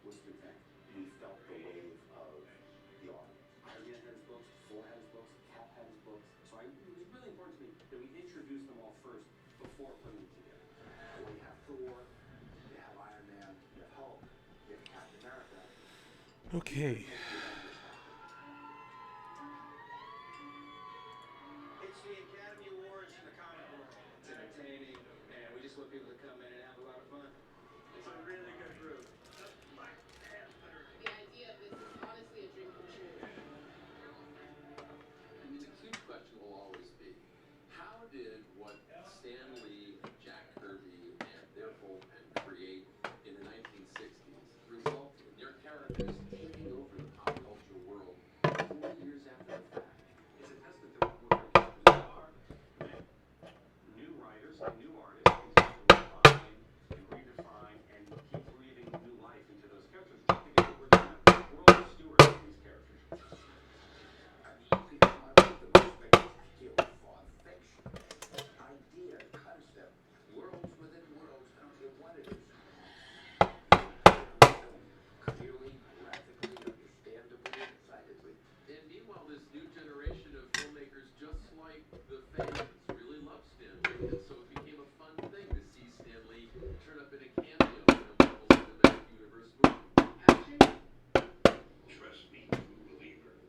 was the thing. We felt the wave of the art. Iron Man had his books, Thor had his books, Cap had his books. So it was really important to me that we introduce them all first before putting them together. When you have Thor, you have Iron Man, you have Hulk, you have Captain America. Okay. It's the Academy Awards in the comic world. It's entertaining, and we just want people to come in and have a lot of fun. It's a really good group. The Black Panther. The idea of this is honestly a dream come true. I mean, the huge question will always be, how did what Stan Lee, Jack Kirby, and their Bullpen create in the 1960s result in their characters taking over the pop culture world 40 years after the fact? It's a testament to what our characters are. New writers and new artists continue to refine and redefine and keep breathing new life into those characters. Together, we're all stewards of these characters. I mean, you could come up with the most spectacular thought fiction, idea, concept, worlds within worlds. I don't care what it is. Clearly, graphically, understandably, decidedly. And meanwhile, this new generation of filmmakers, just like the fans, really love Stan Lee. And so it became a fun thing to see Stan Lee turn up in a cameo in a Marvel Cinematic Universe movie. Action. Trust me, true believer.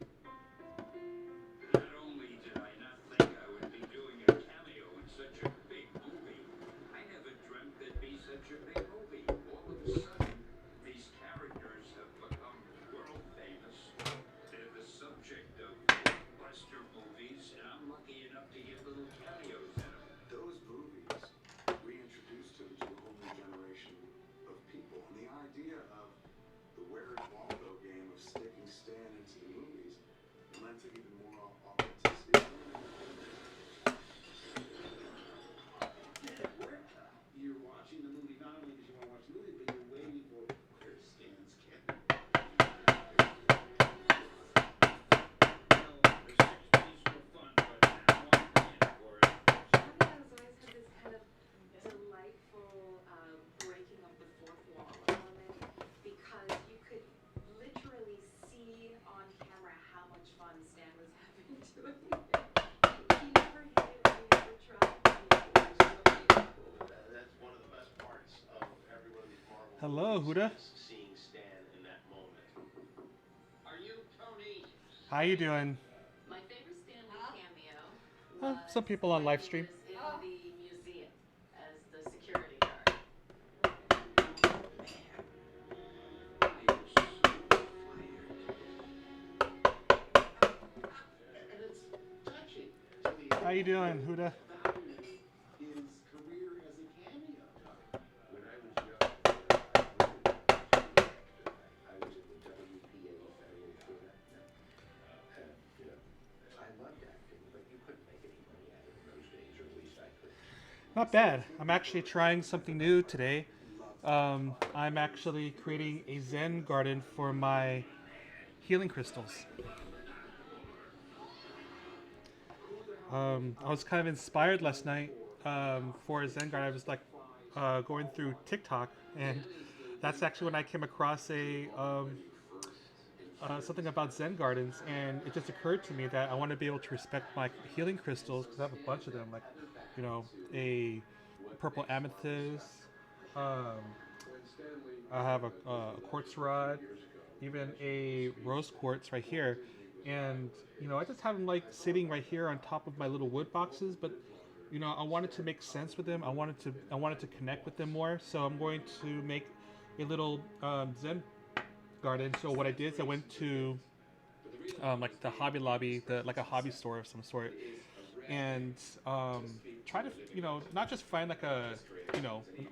Not only did I not think I would be doing a cameo in such a big movie, I never dreamt there'd be such a big movie. All of a sudden, these characters have become world famous. They're the subject of blockbuster movies, and I'm lucky enough to get little cameos in them. Those movies reintroduced him to a whole new generation of people. And the idea of the Where's Waldo game of sticking Stan into the movies lent it even more authenticity. It worked. You're watching the movie not only because you want to watch the movie, but you're waiting for where Stan's cameo. Well, the 60s were fun, but now I'm in for it. Canada has always had this kind of delightful breaking of the fourth wall element because you could literally see on camera how much fun Stan was having doing it. He never hid it, he never tried to be That's one of the best parts of every one of these Marvel Hello, movies Huda. is seeing Stan in that moment. Are you Tony? How you doing? My favorite Stan Lee cameo Some people on live stream. in the museum as the security guard. And it's touching to me. How you doing, Huda? His career as a cameo. When I was young, I was in the WPA Federal Theater. And, I loved acting, but you couldn't make any money at it in those days, or at least I couldn't. Not bad. I'm actually trying something new today. I'm actually creating a Zen garden for my healing crystals. I was kind of inspired last night for a Zen garden. I was like going through TikTok, and that's actually when I came across something about Zen gardens, and it just occurred to me that I want to be able to respect my healing crystals because I have a bunch of them, like a purple amethyst. I have a quartz rod, even a rose quartz right here, and I just have them like sitting right here on top of my little wood boxes. But I wanted to make sense with them. I wanted to connect with them more. So I'm going to make a little Zen garden. So what I did is I went to like the Hobby Lobby, like a hobby store of some sort, and try to not just find like an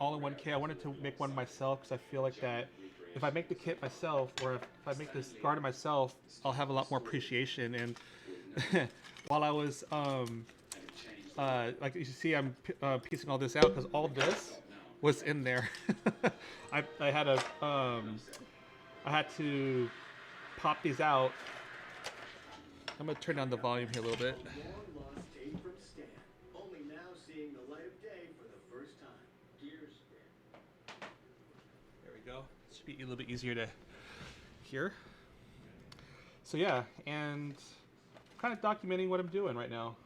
all-in-one kit. I wanted to make one myself because I feel like that if I make the kit myself, or if I make this garden myself, I'll have a lot more appreciation. And while I was like you see, I'm piecing all this out because all this was in there. I had to pop these out. I'm gonna turn down the volume here a little bit. Long lost tape from Stan, only now seeing the light of day for the first time. Dear Stan. There we go. Should be a little bit easier to hear. So yeah, and kind of documenting what I'm doing right now.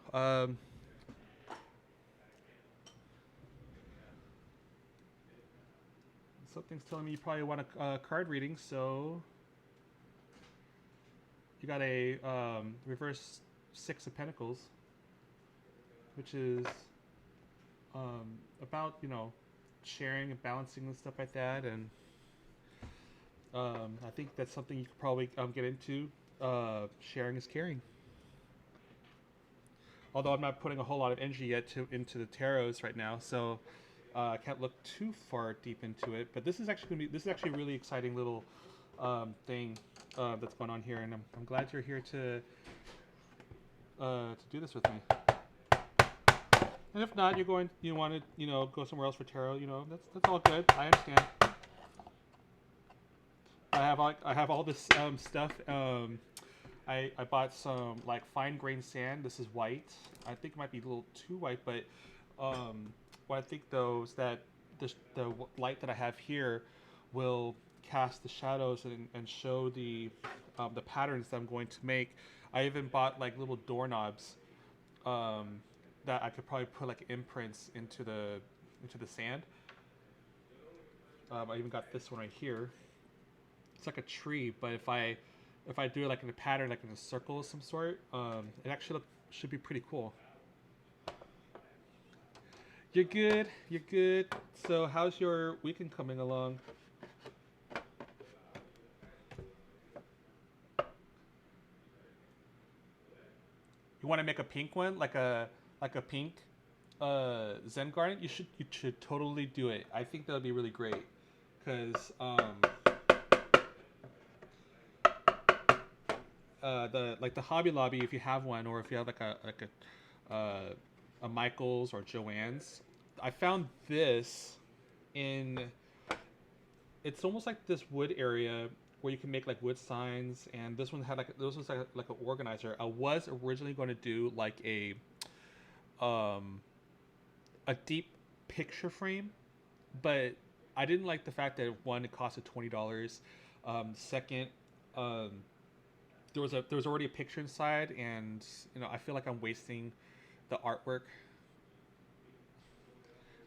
Something's telling me you probably want a card reading, so you got a reverse Six of Pentacles, which is about, you know, sharing and balancing and stuff like that, and I think that's something you could probably get into. Sharing is caring. Although I'm not putting a whole lot of energy yet into the tarots right now, so I can't look too far deep into it. But this is actually a really exciting little thing that's going on here, and I'm glad you're here to do this with me. And if not, you want to, you know, go somewhere else for tarot, you know, that's all good. I understand. I have all this stuff. I bought some like fine grained sand. This is white. I think it might be a little too white, but what I think though is that the light that I have here will cast the shadows and show the patterns that I'm going to make. I even bought like little doorknobs that I could probably put like imprints into the sand. I even got this one right here. It's like a tree, but if I do it like in a pattern, like in a circle of some sort, it actually should be pretty cool. You're good. You're good. So how's your weekend coming along? You want to make a pink one, like a pink Zen Garden? You should totally do it. I think that would be really great, because the Hobby Lobby, if you have one, or if you have like a Michael's or Joann's, I found this in. It's almost like this wood area where you can make like wood signs, and this one had like an organizer. I was originally going to do like a deep picture frame, but I didn't like the fact that one, it costed $20. Second, there was already a picture inside, and you know, I feel like I'm wasting the artwork.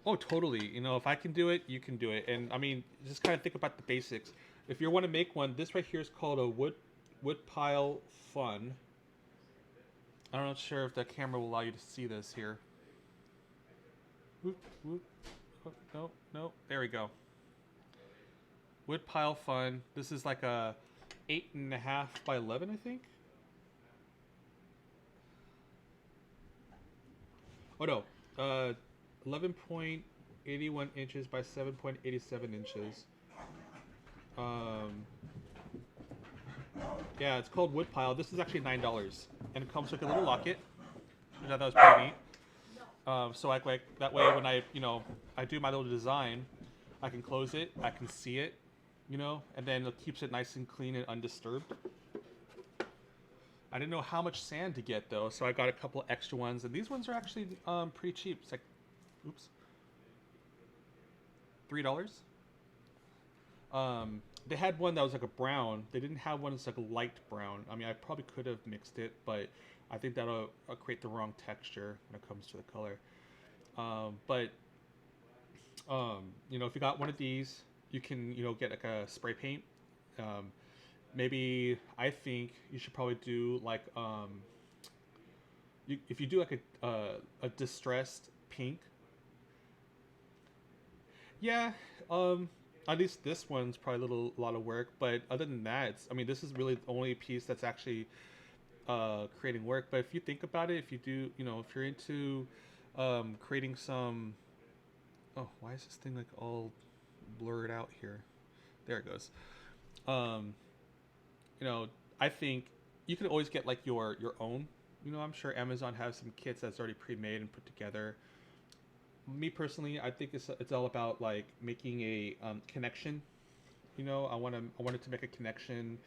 Oh, totally. You know, if I can do it, you can do it. And I mean, just kind of think about the basics. If you want to make one, this right here is called a wood pile fun. I'm not sure if the camera will allow you to see this here. Whoop, whoop. Oh, no. There we go. Wood pile fun. This is like a 8.5 by 11, I think. Oh no, 11.81 inches by 7.87 inches. Yeah, it's called wood pile. This is actually $9, and it comes with a little locket. I thought that was pretty neat. So like that way, when I do my little design, I can close it, I can see it, you know, and then it keeps it nice and clean and undisturbed. I didn't know how much sand to get though, so I got a couple extra ones, and these ones are actually pretty cheap. It's like, oops, $3. They had one that was like a brown. They didn't have one that's like a light brown. I mean, I probably could have mixed it, but I think that'll create the wrong texture when it comes to the color. You know, if you got one of these, you can, you know, get like a spray paint. Maybe I think you should probably do like if you do like a distressed pink. Yeah, at least this one's probably a lot of work, but other than that, I mean, this is really the only piece that's actually creating work. But if you think about it, if you do, you know, if you're into creating some, oh, why is this thing like all blurred out here? There it goes. You know, I think you can always get like your own. You know, I'm sure Amazon has some kits that's already pre-made and put together. Me personally, I think it's all about like making a connection. You know, I wanted to make a connection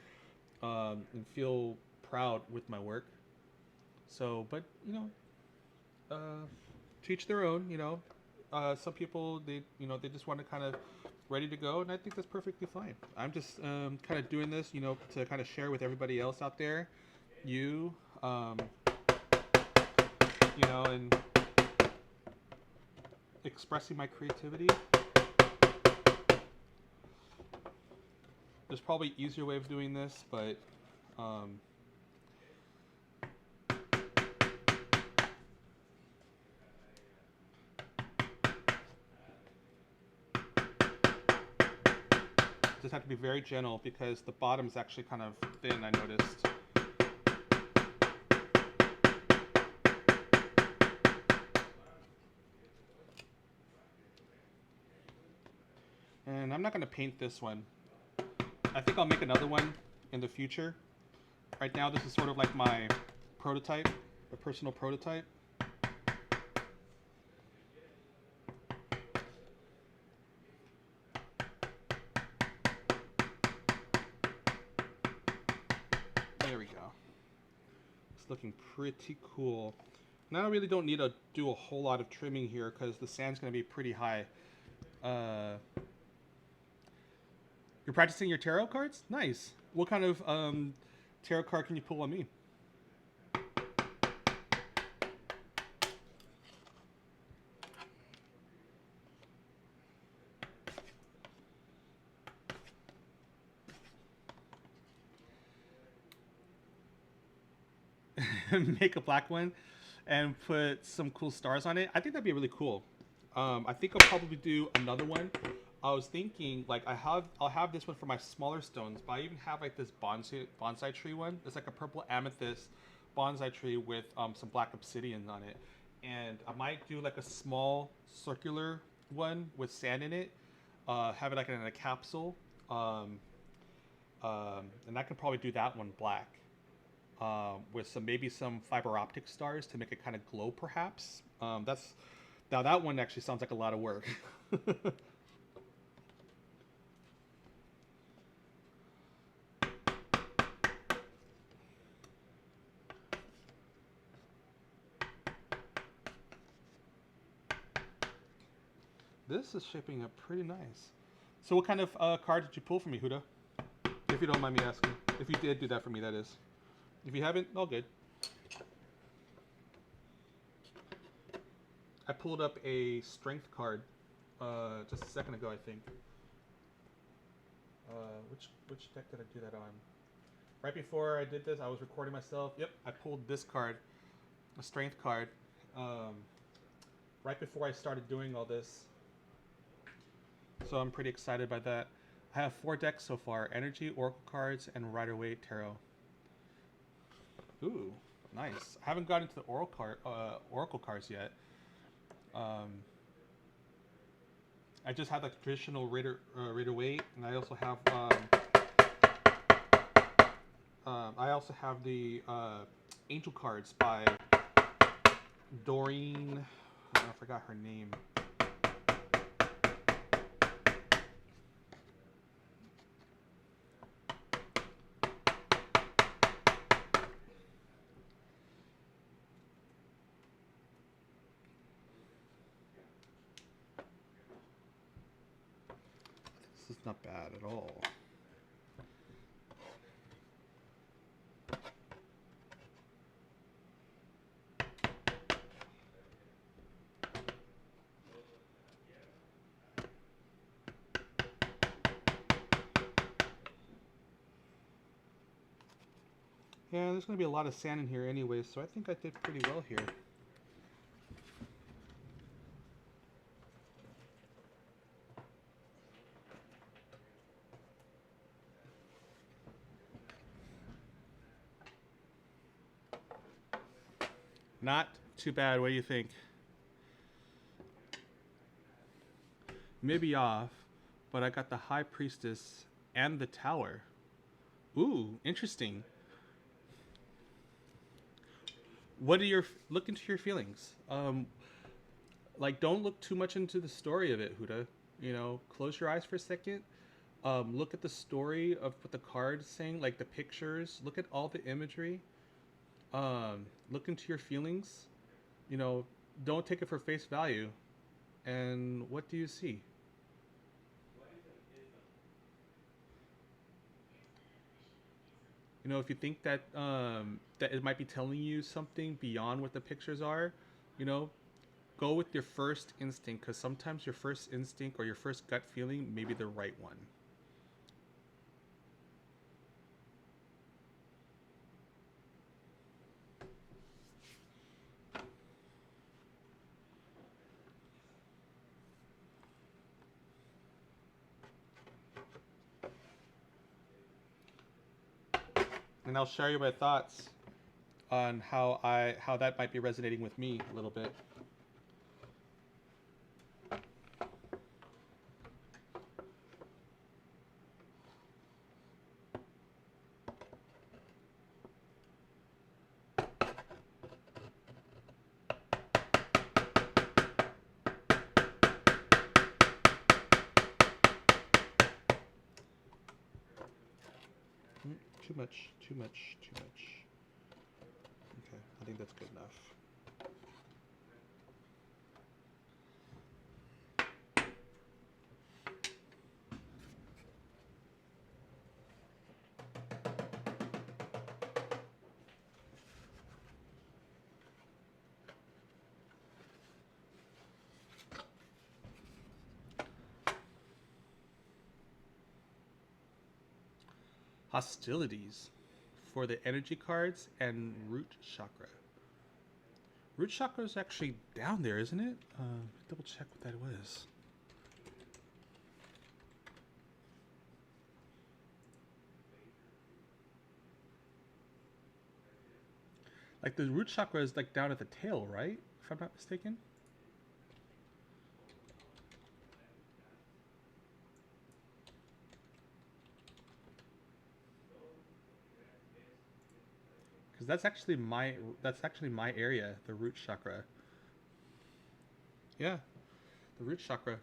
and feel proud with my work. So, but you know, to each their own. You know, some people they just want to kind of ready to go, and I think that's perfectly fine. I'm just kind of doing this, you know, to kind of share with everybody else out there, you, you know, and expressing my creativity. There's probably an easier way of doing this, but just have to be very gentle because the bottom's actually kind of thin, I noticed. And I'm not going to paint this one. I think I'll make another one in the future. Right now, this is sort of like my prototype, a personal prototype. There we go. It's looking pretty cool. Now I really don't need to do a whole lot of trimming here because the sand's going to be pretty high. You're practicing your tarot cards? Nice. What kind of tarot card can you pull on me? Make a black one and put some cool stars on it. I think that'd be really cool. I think I'll probably do another one. I was thinking like I'll have this one for my smaller stones, but I even have like this bonsai tree one. It's like a purple amethyst bonsai tree with some black obsidian on it, and I might do like a small circular one with sand in it. Have it like in a capsule, and I could probably do that one black. With maybe some fiber optic stars to make it kind of glow, perhaps. Now that one actually sounds like a lot of work. This is shaping up pretty nice. So, what kind of card did you pull for me, Huda? If you don't mind me asking. If you did do that for me, that is. If you haven't, all good. I pulled up a strength card just a second ago, I think. Which deck did I do that on? Right before I did this, I was recording myself. Yep, I pulled this card, a strength card, right before I started doing all this. So I'm pretty excited by that. I have 4 decks so far: Energy, Oracle cards, and Rider-Waite Tarot. Ooh, nice. I haven't gotten into the Oracle cards yet. I just have like the traditional Rider-Waite, and I also have the Angel cards by Doreen. I forgot her name. This is not bad at all. Yeah, there's going to be a lot of sand in here anyway, so I think I did pretty well here. Not too bad. What do you think? Maybe off, but I got the High Priestess and the Tower. Ooh, interesting. What are look into your feelings? Like, don't look too much into the story of it, Huda. You know, close your eyes for a second. Look at the story of what the card's saying, like the pictures. Look at all the imagery. Look into your feelings. You know, don't take it for face value. And what do you see? You know, if you think that that it might be telling you something beyond what the pictures are, you know, go with your first instinct, because sometimes your first instinct or your first gut feeling may be the right one. And I'll share you my thoughts on how that might be resonating with me a little bit. Too much, too much, too much. Okay, I think that's good enough. Hostilities for the energy cards and root chakra. Root chakra is actually down there, isn't it? Double check what that was. Like the root chakra is like down at the tail, right? If I'm not mistaken. Because that's actually my area, the root chakra. Yeah, the root chakra.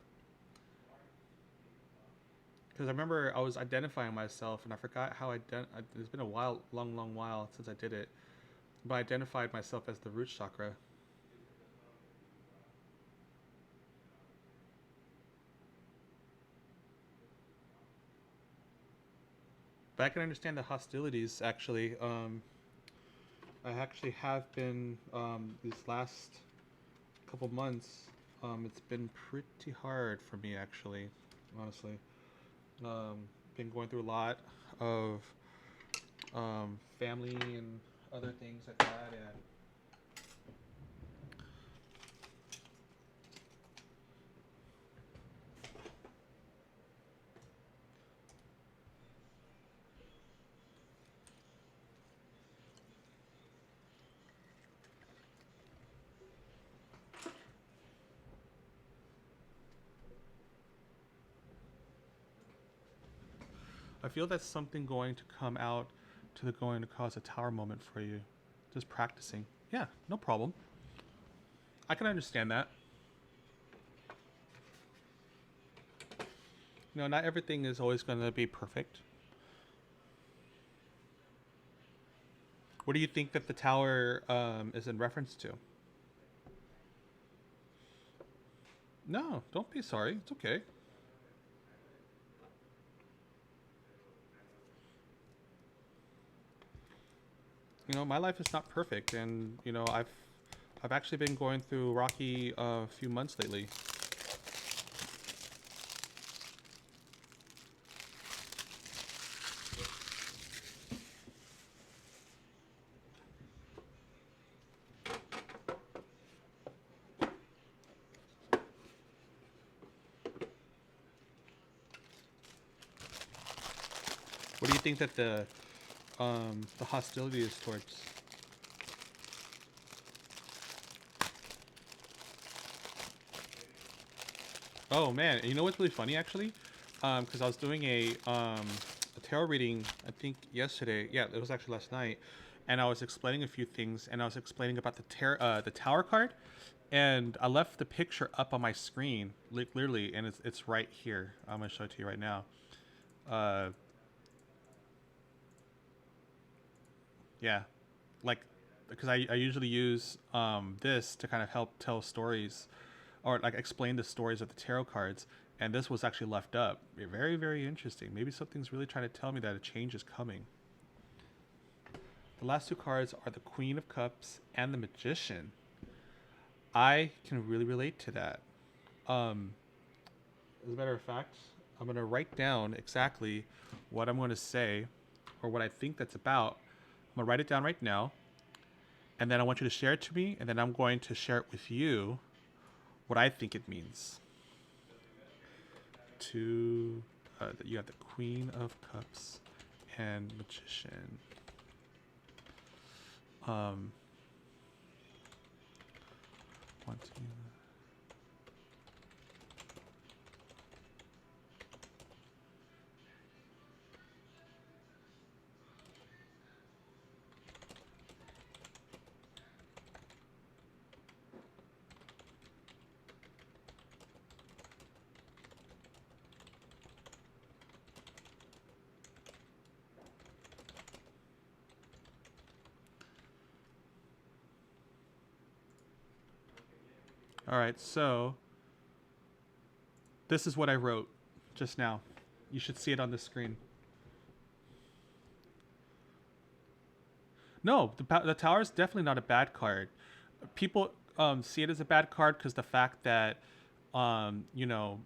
Because I remember I was identifying myself, and I forgot how it's been a while, long while since I did it, but I identified myself as the root chakra. But I can understand the hostilities actually. I actually have been these last couple months. It's been pretty hard for me actually, honestly. Been going through a lot of family and other things like that, and I feel that's something going to come out going to cause a tower moment for you. Just practicing. Yeah, no problem. I can understand that. You know, not everything is always going to be perfect. What do you think that the tower is in reference to? No, don't be sorry. It's okay. You know, my life is not perfect, and you know, I've actually been going through rocky few months lately. What do you think that the hostility is towards? Oh man, you know what's really funny actually? Because I was doing a tarot reading, I think yesterday. Yeah, it was actually last night, and I was explaining a few things, and I was explaining about the tower card, and I left the picture up on my screen, literally, and it's right here. I'm gonna show it to you right now. Yeah, like because I usually use this to kind of help tell stories or like explain the stories of the tarot cards, and this was actually left up. Very, very interesting. Maybe something's really trying to tell me that a change is coming. The last two cards are the Queen of Cups and the Magician. I can really relate to that. As a matter of fact, I'm going to write down exactly what I'm going to say or what I think that's about. I'm going to write it down right now. And then I want you to share it to me. And then I'm going to share it with you what I think it means. You have the Queen of Cups and Magician. One, two. All right, so this is what I wrote just now. You should see it on the screen. No, the tower is definitely not a bad card. People see it as a bad card because the fact that, you know,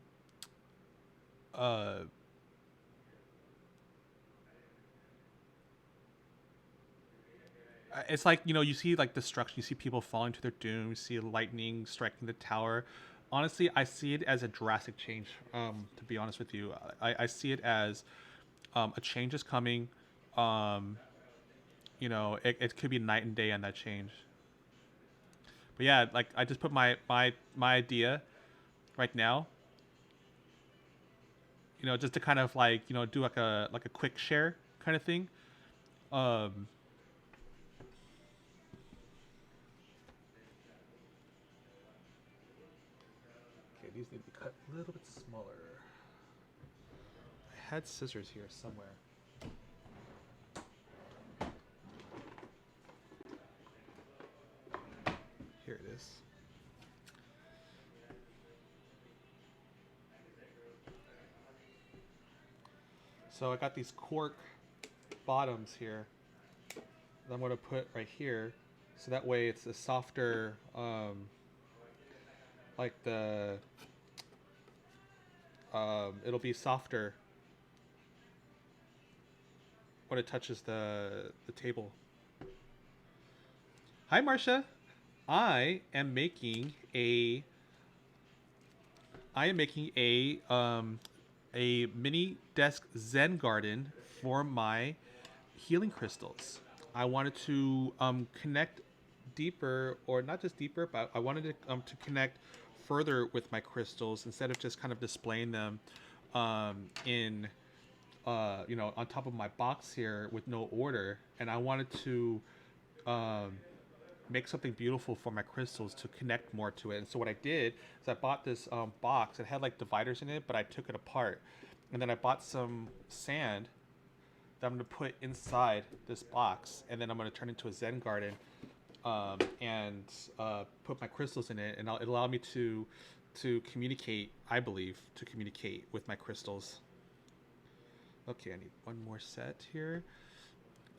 it's like, you know, you see like destruction, you see people falling to their doom, you see lightning striking the tower. Honestly, I see it as a drastic change. To be honest with you, I see it as a change is coming. You know, it could be night and day on that change. But yeah, like I just put my idea right now. You know, just to kind of like, you know, do like a quick share kind of thing. Okay, these need to be cut a little bit smaller. I had scissors here somewhere. Here it is. So I got these cork bottoms here that I'm going to put right here, so that way it's a softer, like the, it'll be softer when it touches the table. Hi, Marcia. I am making a mini desk Zen garden for my healing crystals. I wanted to connect deeper, or not just deeper, but I wanted to connect further with my crystals instead of just kind of displaying them in you know, on top of my box here with no order. And I wanted to make something beautiful for my crystals to connect more to it. And so what I did is I bought this box. It had like dividers in it, but I took it apart. And then I bought some sand that I'm going to put inside this box. And then I'm going to turn into a Zen garden and put my crystals in it. And it'll allow me to communicate, I believe, to communicate with my crystals. Okay, I need one more set here.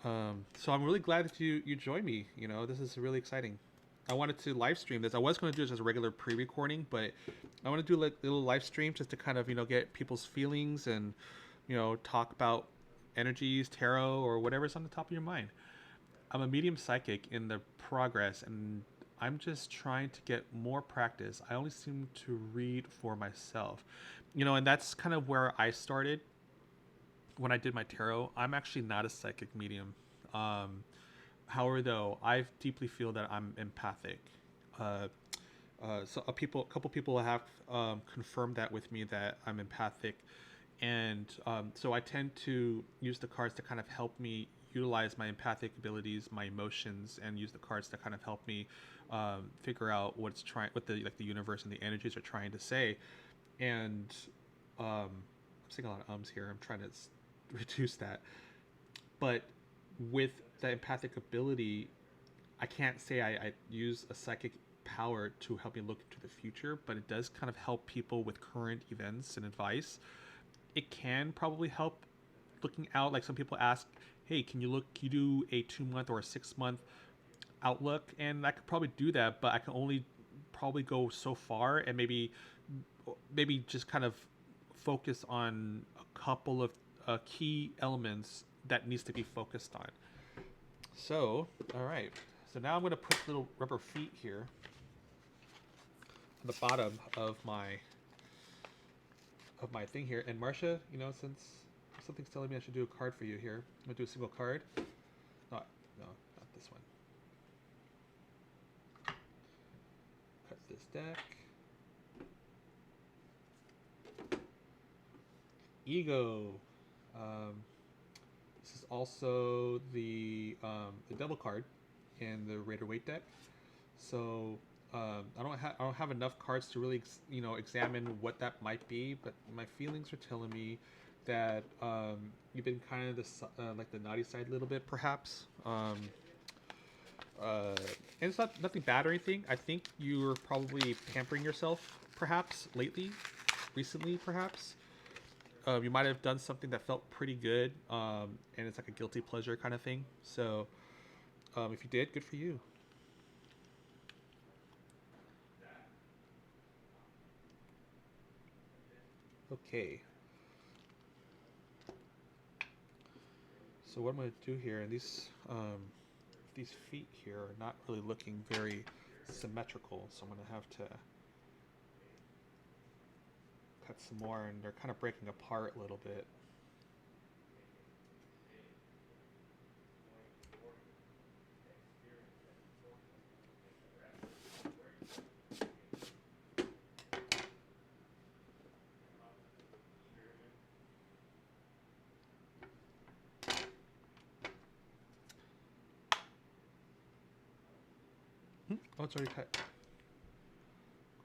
So I'm really glad that you joined me. You know, this is really exciting. I wanted to live stream this. I was going to do this as a regular pre-recording, but I want to do like a little live stream just to kind of, you know, get people's feelings and, you know, talk about energies, tarot, or whatever's on the top of your mind. I'm a medium psychic in the progress, and I'm just trying to get more practice. I only seem to read for myself, you know, and that's kind of where I started. When I did my tarot, I'm actually not a psychic medium. However, though, I deeply feel that I'm empathic. So a couple people have confirmed that with me, that I'm empathic, and so I tend to use the cards to kind of help me utilize my empathic abilities, my emotions, and use the cards to kind of help me figure out what the universe and the energies are trying to say. And I'm saying a lot of ums here. I'm trying to reduce that, but with the empathic ability, I can't say I use a psychic power to help me look into the future, but it does kind of help people with current events and advice. It can probably help looking out, like some people ask, hey, can you do a 2 month or a 6 month outlook? And I could probably do that, but I can only probably go so far, and maybe just kind of focus on a couple of key elements that needs to be focused on. So, all right. So now I'm going to put little rubber feet here on the bottom of my thing here. And Marcia, since something's telling me I should do a card for you here, I'm going to do a single card. No, not this one. Cut this deck. Ego. This is also the double card in the Raider Weight deck. So I don't have enough cards to really examine what that might be, but my feelings are telling me that you've been kind of like the naughty side a little bit, perhaps. And it's nothing bad or anything. I think you're probably pampering yourself, perhaps recently, perhaps. You might have done something that felt pretty good, and it's like a guilty pleasure kind of thing. So if you did, good for you. Okay. So what I'm going to do here, and these feet here are not really looking very symmetrical, so I'm going to have to cut some more, and they're kind of breaking apart a little bit. Oh, it's already cut.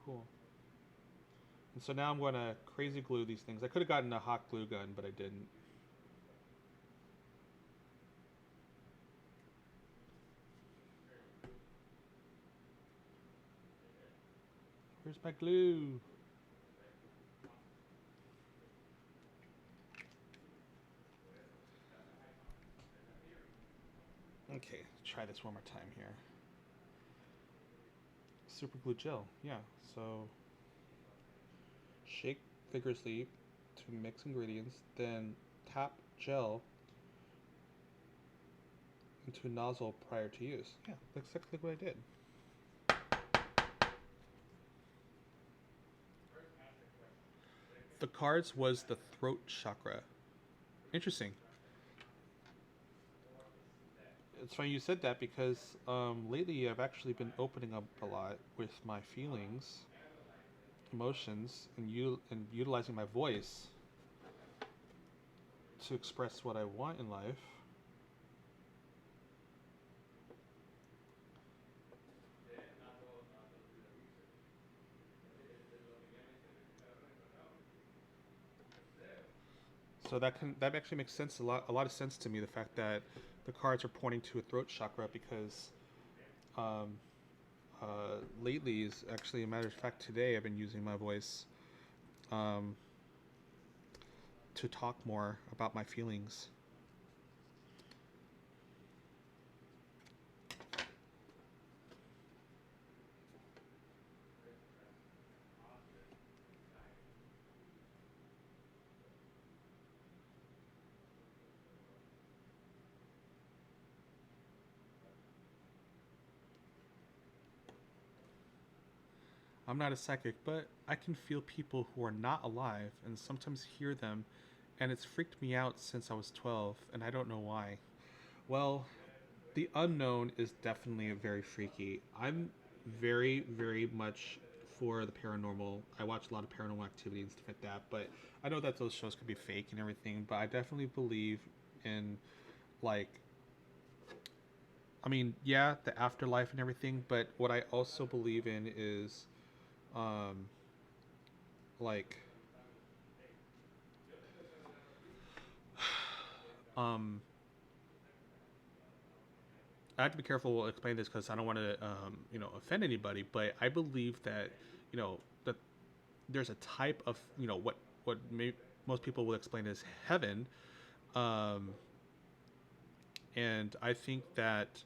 Cool. And so now I'm going to crazy glue these things. I could have gotten a hot glue gun, but I didn't. Where's my glue? Okay, try this one more time here. Super glue gel, yeah. So shake vigorously to mix ingredients, then tap gel into a nozzle prior to use. Yeah, that's exactly what I did. The cards was the throat chakra. Interesting. It's funny you said that because lately I've actually been opening up a lot with my feelings, emotions, and utilizing my voice to express what I want in life. So that actually makes sense, a lot of sense to me, the fact that the cards are pointing to a throat chakra, because lately, is actually a matter of fact, today I've been using my voice to talk more about my feelings. I'm not a psychic, but I can feel people who are not alive and sometimes hear them, and it's freaked me out since I was 12, and I don't know why. Well, the unknown is definitely very freaky. I'm very, very much for the paranormal. I watch a lot of Paranormal Activity and stuff like that, but I know that those shows could be fake and everything, but I definitely believe in, like, I mean, yeah, the afterlife and everything, but what I also believe in is like I have to be careful explaining this because I don't want to offend anybody, but I believe that that there's a type of what most people will explain as heaven, Um, and I think that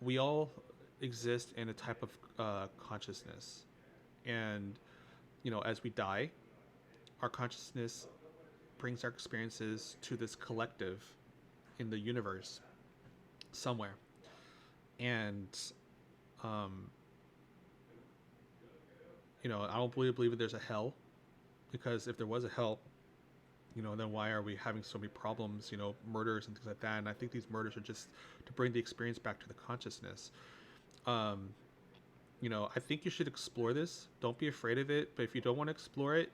we all exist in a type of consciousness. And, as we die, our consciousness brings our experiences to this collective in the universe somewhere. And, um, I don't really believe that there's a hell, because if there was a hell, then why are we having so many problems, murders and things like that? And I think these murders are just to bring the experience back to the consciousness. I think you should explore this. Don't be afraid of it. But if you don't want to explore it,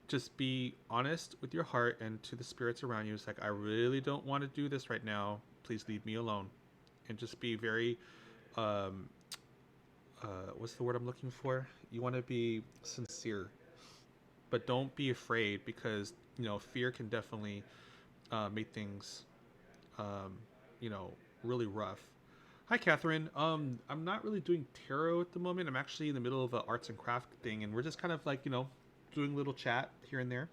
just be honest with your heart and to the spirits around you. It's like, I really don't want to do this right now. Please leave me alone. And just be very, what's the word I'm looking for? You want to be sincere, but don't be afraid, because, fear can definitely make things, um, really rough. Hi, Catherine. I'm not really doing tarot at the moment. I'm actually in the middle of an arts and craft thing, and we're just kind of like, doing a little chat here and there.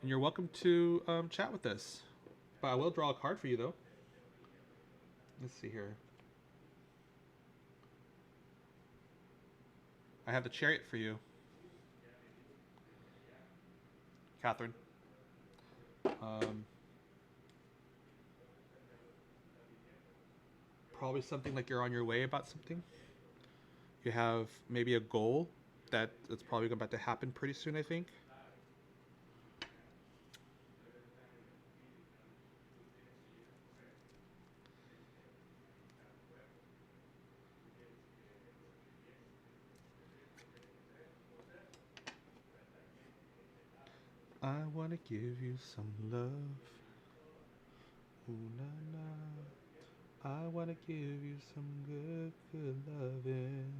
And you're welcome to chat with us. But I will draw a card for you, though. Let's see here. I have the Chariot for you, Catherine. Probably something like you're on your way about something. You have maybe a goal that's probably about to happen pretty soon, I think. I want to give you some love. Ooh, na, na. I want to give you some good, good loving.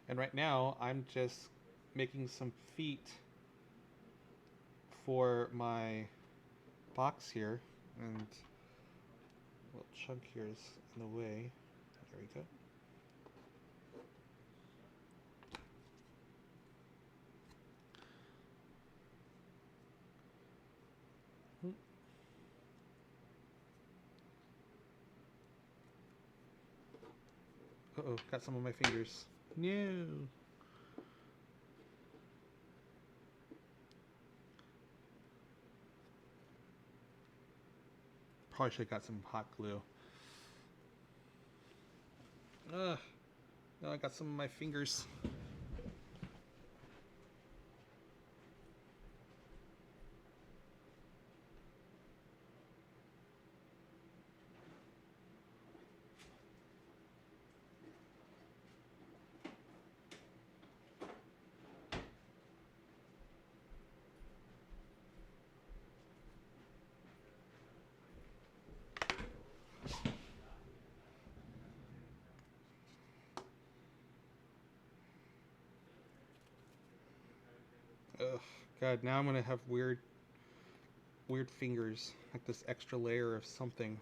And right now, I'm just making some feet for my box here. And a little chunk here is in the way. There we go. Uh-oh, got some on my fingers. No. Probably should have got some hot glue. Ugh. Now I got some on my fingers. Ugh, God, now I'm gonna have weird fingers, like this extra layer of something.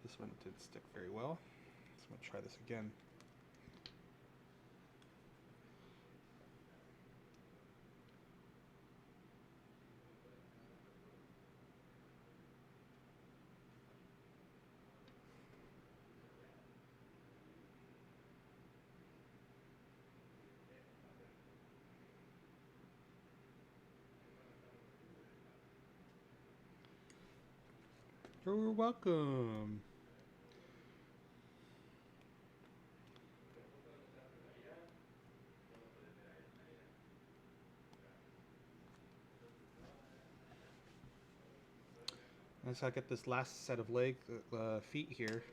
This one didn't stick very well, so I'm gonna try this again. You're welcome. And so I get this last set of feet here.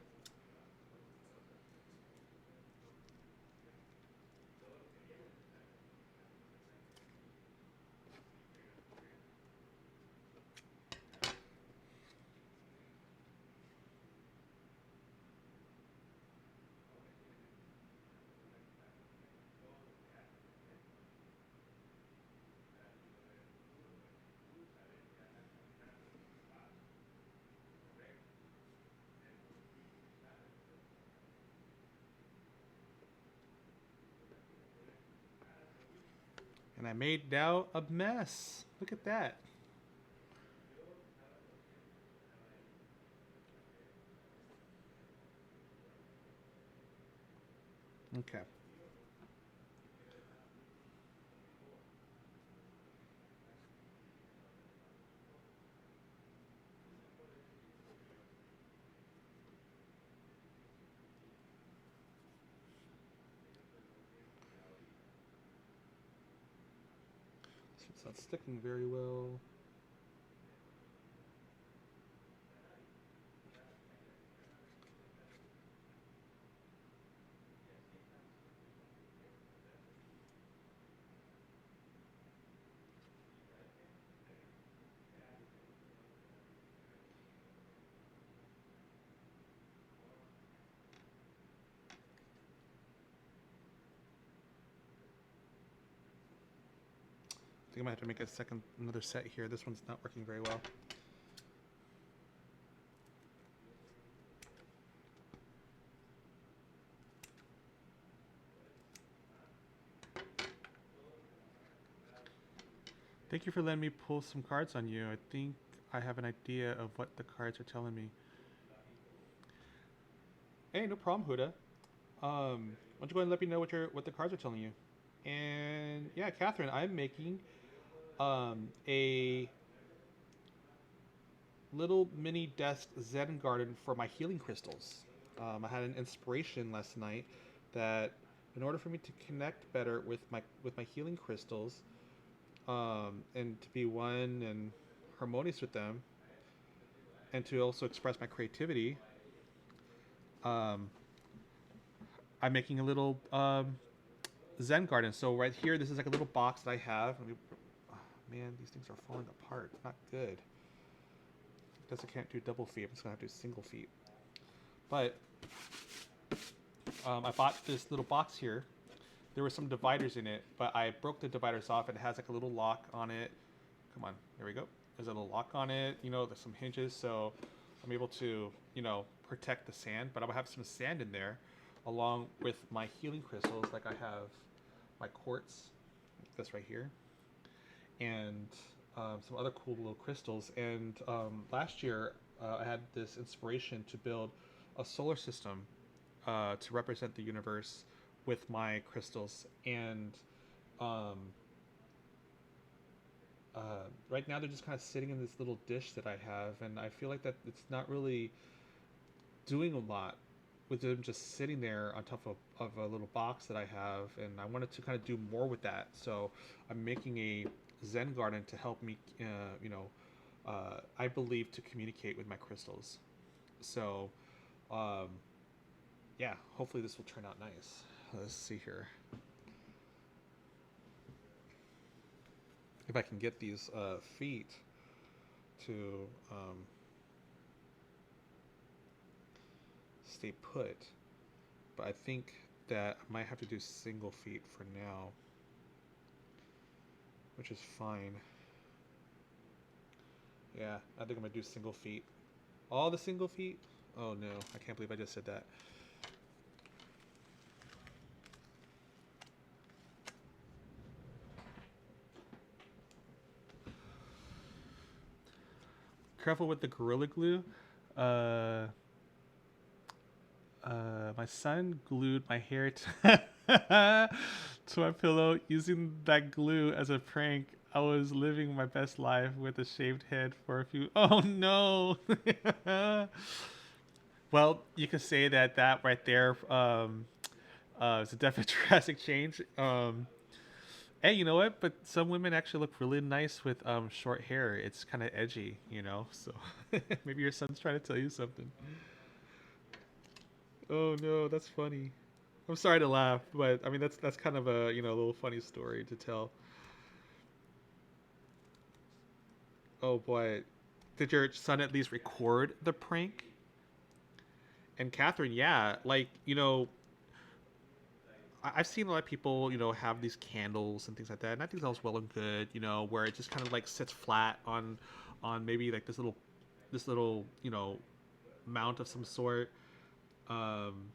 And I made now a mess. Look at that. Okay. It's not sticking very well. I think I might have to make another set here. This one's not working very well. Thank you for letting me pull some cards on you. I think I have an idea of what the cards are telling me. Hey, no problem, Huda. Why don't you go ahead and let me know what the cards are telling you? And yeah, Catherine, I'm making a little mini desk Zen garden for my healing crystals. I had an inspiration last night that in order for me to connect better with my healing crystals, and to be one and harmonious with them, and to also express my creativity, I'm making a little Zen garden. So right here, this is like a little box that I have. Oh, man, these things are falling apart. Not good. I guess I can't do double feet. I'm just gonna have to do single feet. But I bought this little box here. There were some dividers in it, but I broke the dividers off. It has like a little lock on it. Come on, there we go. There's a little lock on it. You know, there's some hinges, so I'm able to, you know, protect the sand. But I will have some sand in there, along with my healing crystals. Like I have my quartz, this right here, and some other cool little crystals. And last year, I had this inspiration to build a solar system to represent the universe with my crystals. And right now they're just kind of sitting in this little dish that I have, and I feel like that it's not really doing a lot with them just sitting there on top of a little box that I have, and I wanted to kind of do more with that. So I'm making a Zen garden to help me, you know, I believe, to communicate with my crystals. So yeah, hopefully this will turn out nice. Let's see here. If I can get these feet to stay put. But I think that I might have to do single feet for now, which is fine. Yeah, I think I'm gonna do single feet. All the single feet? Oh no, I can't believe I just said that. Careful with the Gorilla Glue. My son glued my hair to, to my pillow using that glue as a prank. I was living my best life with a shaved head for a few. Oh no! Well, you could say that right there is a definite drastic change. Hey, you know what? But some women actually look really nice with short hair. It's kind of edgy, you know. So maybe your son's trying to tell you something. Oh no, that's funny. I'm sorry to laugh, but I mean that's kind of a, you know, a little funny story to tell. Oh boy, did your son at least record the prank? And Catherine, yeah, like, you know, I've seen a lot of people, you know, have these candles and things like that, and I think that was well and good, you know, where it just kind of like sits flat on maybe like this little, you know, mount of some sort. Um,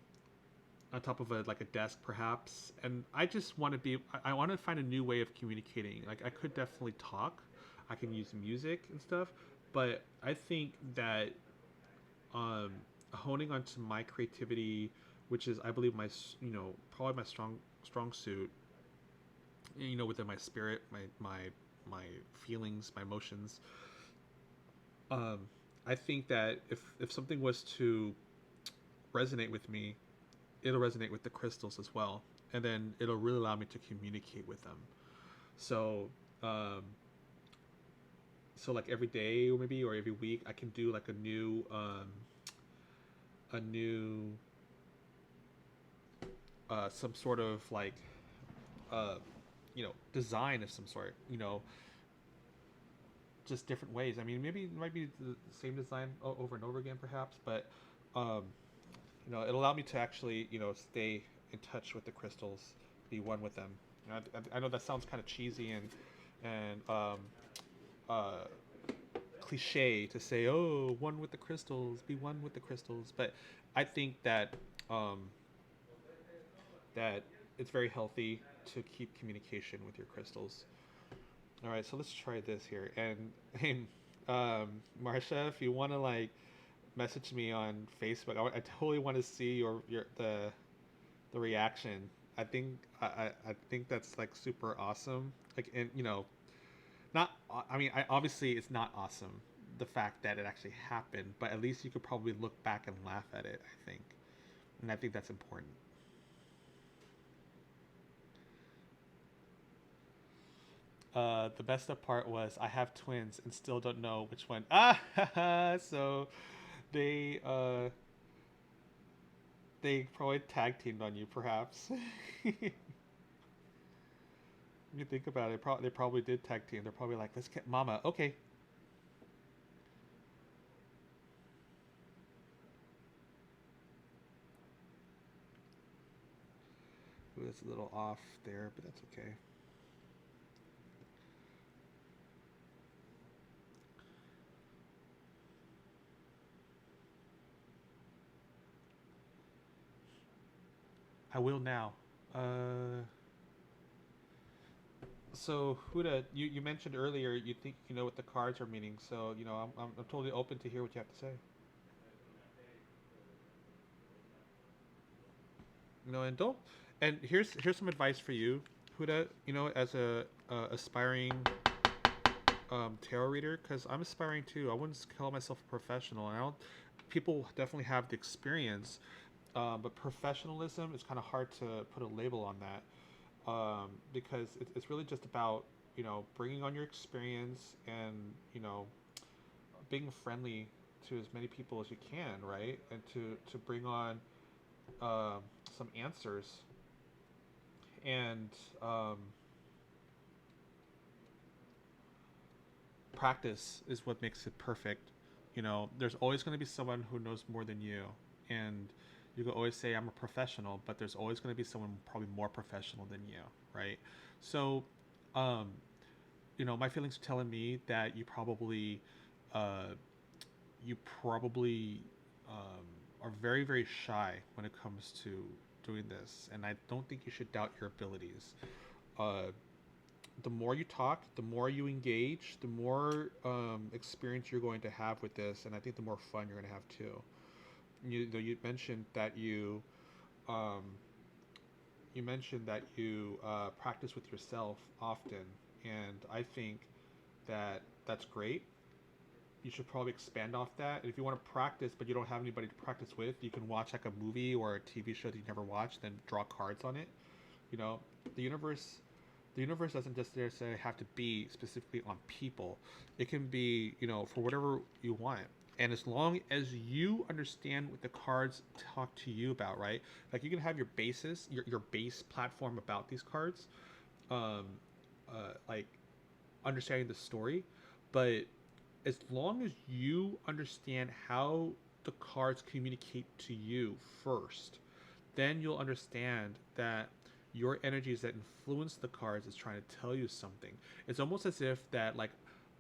on top of a like a desk perhaps, and I just want to be. I want to find a new way of communicating. Like I could definitely talk, I can use music and stuff, but I think that um, honing onto my creativity, which is I believe probably my strong suit, within my spirit, my feelings, my emotions. Um, I think that if something was to resonate with me, it'll resonate with the crystals as well, and then it'll really allow me to communicate with them. So, um, so like every day or maybe or every week, I can do like a new some sort of like uh, design of some sort. Just different ways. I mean, maybe it might be the same design over and over again, perhaps, but um, it allowed me to actually, stay in touch with the crystals, be one with them. I know that sounds kind of cheesy and uh, cliche to say, oh, one with the crystals, be one with the crystals. But I think um, that it's very healthy to keep communication with your crystals. All right, so let's try this here. And hey, Marsha, if you want to like message me on Facebook, I totally want to see the reaction. I think that's like super awesome. Like, and not. I mean, obviously it's not awesome the fact that it actually happened, but at least you could probably look back and laugh at it. I think, and I think that's important. The best part was I have twins and still don't know which one. So they they probably tag teamed on you, perhaps. You think about it, they probably did tag team. They're probably like, let's get Mama. Okay. Ooh, that's a little off there, but that's okay. I will now. So Huda, you mentioned earlier you think you know what the cards are meaning. So I'm totally open to hear what you have to say. And don't. And here's some advice for you, Huda. As a aspiring tarot reader, because I'm aspiring too. I wouldn't call myself a professional, and I don't. People definitely have the experience, but professionalism is kind of hard to put a label on that, because it's really just about bringing on your experience and being friendly to as many people as you can, right? And to bring on some answers and practice is what makes it perfect. There's always going to be someone who knows more than you, and you can always say I'm a professional, but there's always going to be someone probably more professional than you, right? So, um, my feelings are telling me that uh, you probably are very, very shy when it comes to doing this, and I don't think you should doubt your abilities. Uh, the more you talk, the more you engage, the more experience you're going to have with this, and I think the more fun you're going to have too. You mentioned that um, you practice with yourself often, and I think that that's great. You should probably expand off that. And if you want to practice, but you don't have anybody to practice with, you can watch like a movie or a TV show that you never watched, then draw cards on it. You know, the universe, the universe doesn't just necessarily have to be specifically on people. It can be, for whatever you want. And as long as you understand what the cards talk to you about, right? Like you can have your basis, your base platform about these cards, um, like understanding the story, but as long as you understand how the cards communicate to you first, then you'll understand that your energies that influence the cards is trying to tell you something. It's almost as if that like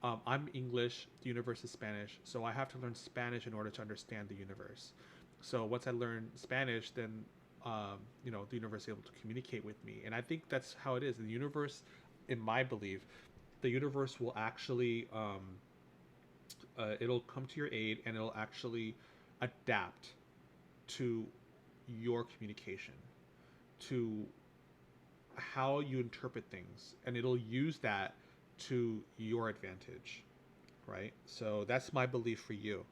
I'm English, the universe is Spanish, so I have to learn Spanish in order to understand the universe. So once I learn Spanish, then the universe is able to communicate with me. And I think that's how it is. The universe, in my belief, the universe will actually, it'll come to your aid and it'll actually adapt to your communication, to how you interpret things, and it'll use that to your advantage, right? So that's my belief for you,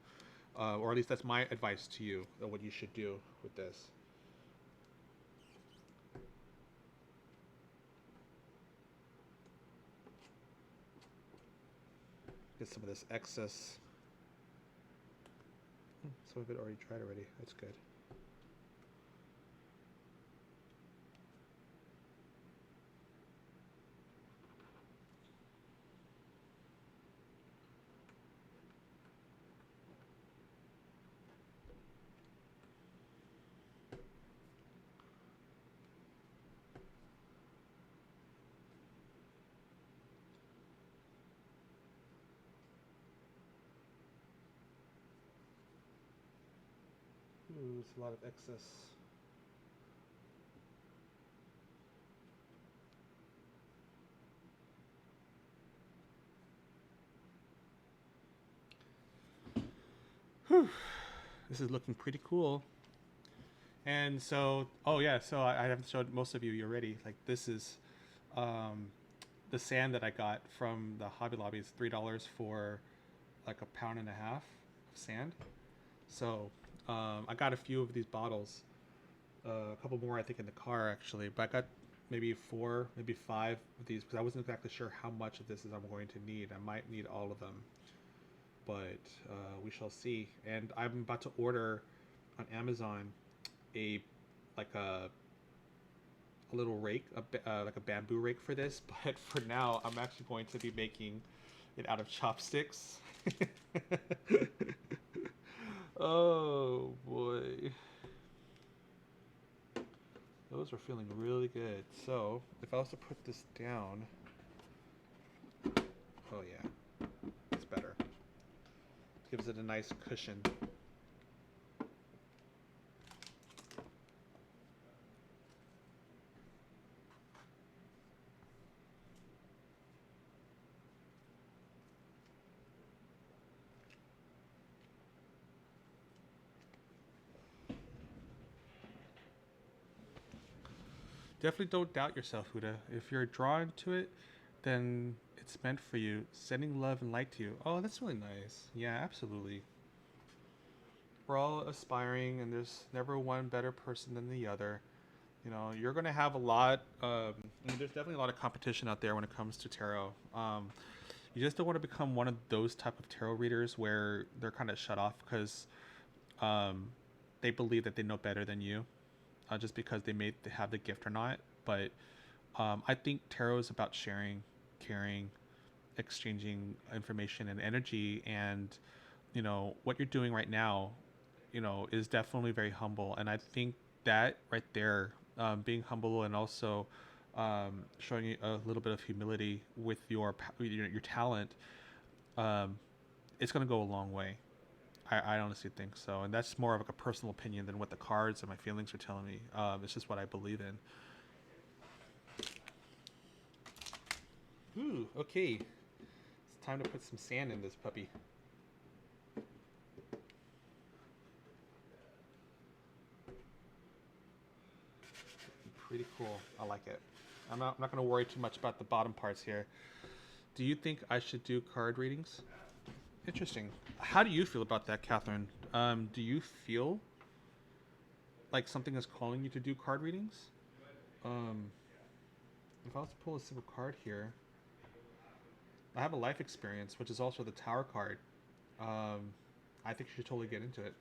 or at least that's my advice to you, what you should do with this. Get some of this excess. Some of it already dried already. That's good. Ooh, there's a lot of excess. Whew. This is looking pretty cool. And so, oh yeah, so I haven't showed most of you already. Like this is the sand that I got from the Hobby Lobby. Is $3 for like a pound and a half of sand. So I got a few of these bottles, a couple more I think in the car actually, but I got maybe 4, maybe 5 of these because I wasn't exactly sure how much of this is I'm going to need. I might need all of them, but we shall see. And I'm about to order on Amazon a little rake, like a bamboo rake for this. But for now, I'm actually going to be making it out of chopsticks. Oh boy, those are feeling really good. So if I was to put this down, oh yeah, it's better. Gives it a nice cushion. Definitely don't doubt yourself, Huda. If you're drawn to it, then it's meant for you. Sending love and light to you. Oh, that's really nice. Yeah, absolutely. We're all aspiring, and there's never one better person than the other. You know, you're going to have a lot. There's definitely a lot of competition out there when it comes to tarot. You just don't want to become one of those type of tarot readers where they're kind of shut off because they believe that they know better than you. Just because they have the gift or not. But I think tarot is about sharing, caring, exchanging information and energy. And, what you're doing right now, is definitely very humble. And I think that right there, being humble and also showing a little bit of humility with your talent, it's going to go a long way. I honestly think so, and that's more of like a personal opinion than what the cards and my feelings are telling me. It's just what I believe in. Ooh, okay. It's time to put some sand in this puppy. Pretty cool. I like it. I'm not going to worry too much about the bottom parts here. Do you think I should do card readings? Interesting. How do you feel about that, Catherine? Do you feel like something is calling you to do card readings? If I was to pull a single card here, I have a life experience, which is also the Tower card. I think you should totally get into it.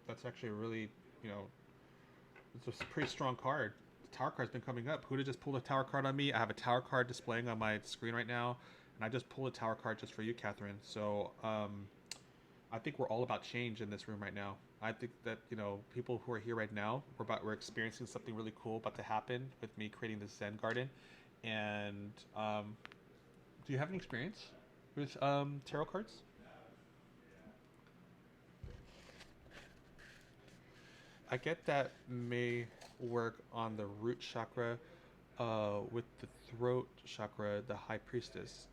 That's actually a really, it's a pretty strong card. The Tower card's been coming up. Huda just pulled a Tower card on me. I have a Tower card displaying on my screen right now, and I just pulled a Tower card just for you, Catherine. So, I think we're all about change in this room right now. I think that, people who are here right now, we're experiencing something really cool about to happen with me creating this Zen Garden. And do you have any experience with tarot cards? I get that work on the root chakra with the throat chakra, the high priestess.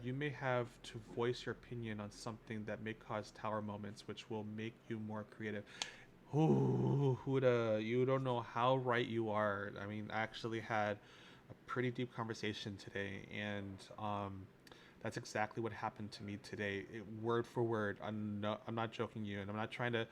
You may have to voice your opinion on something that may cause tower moments, which will make you more creative. Ooh, Huda, you don't know how right you are. I mean, I actually had a pretty deep conversation today, and that's exactly what happened to me today, word for word. I'm not joking you, and I'm not trying to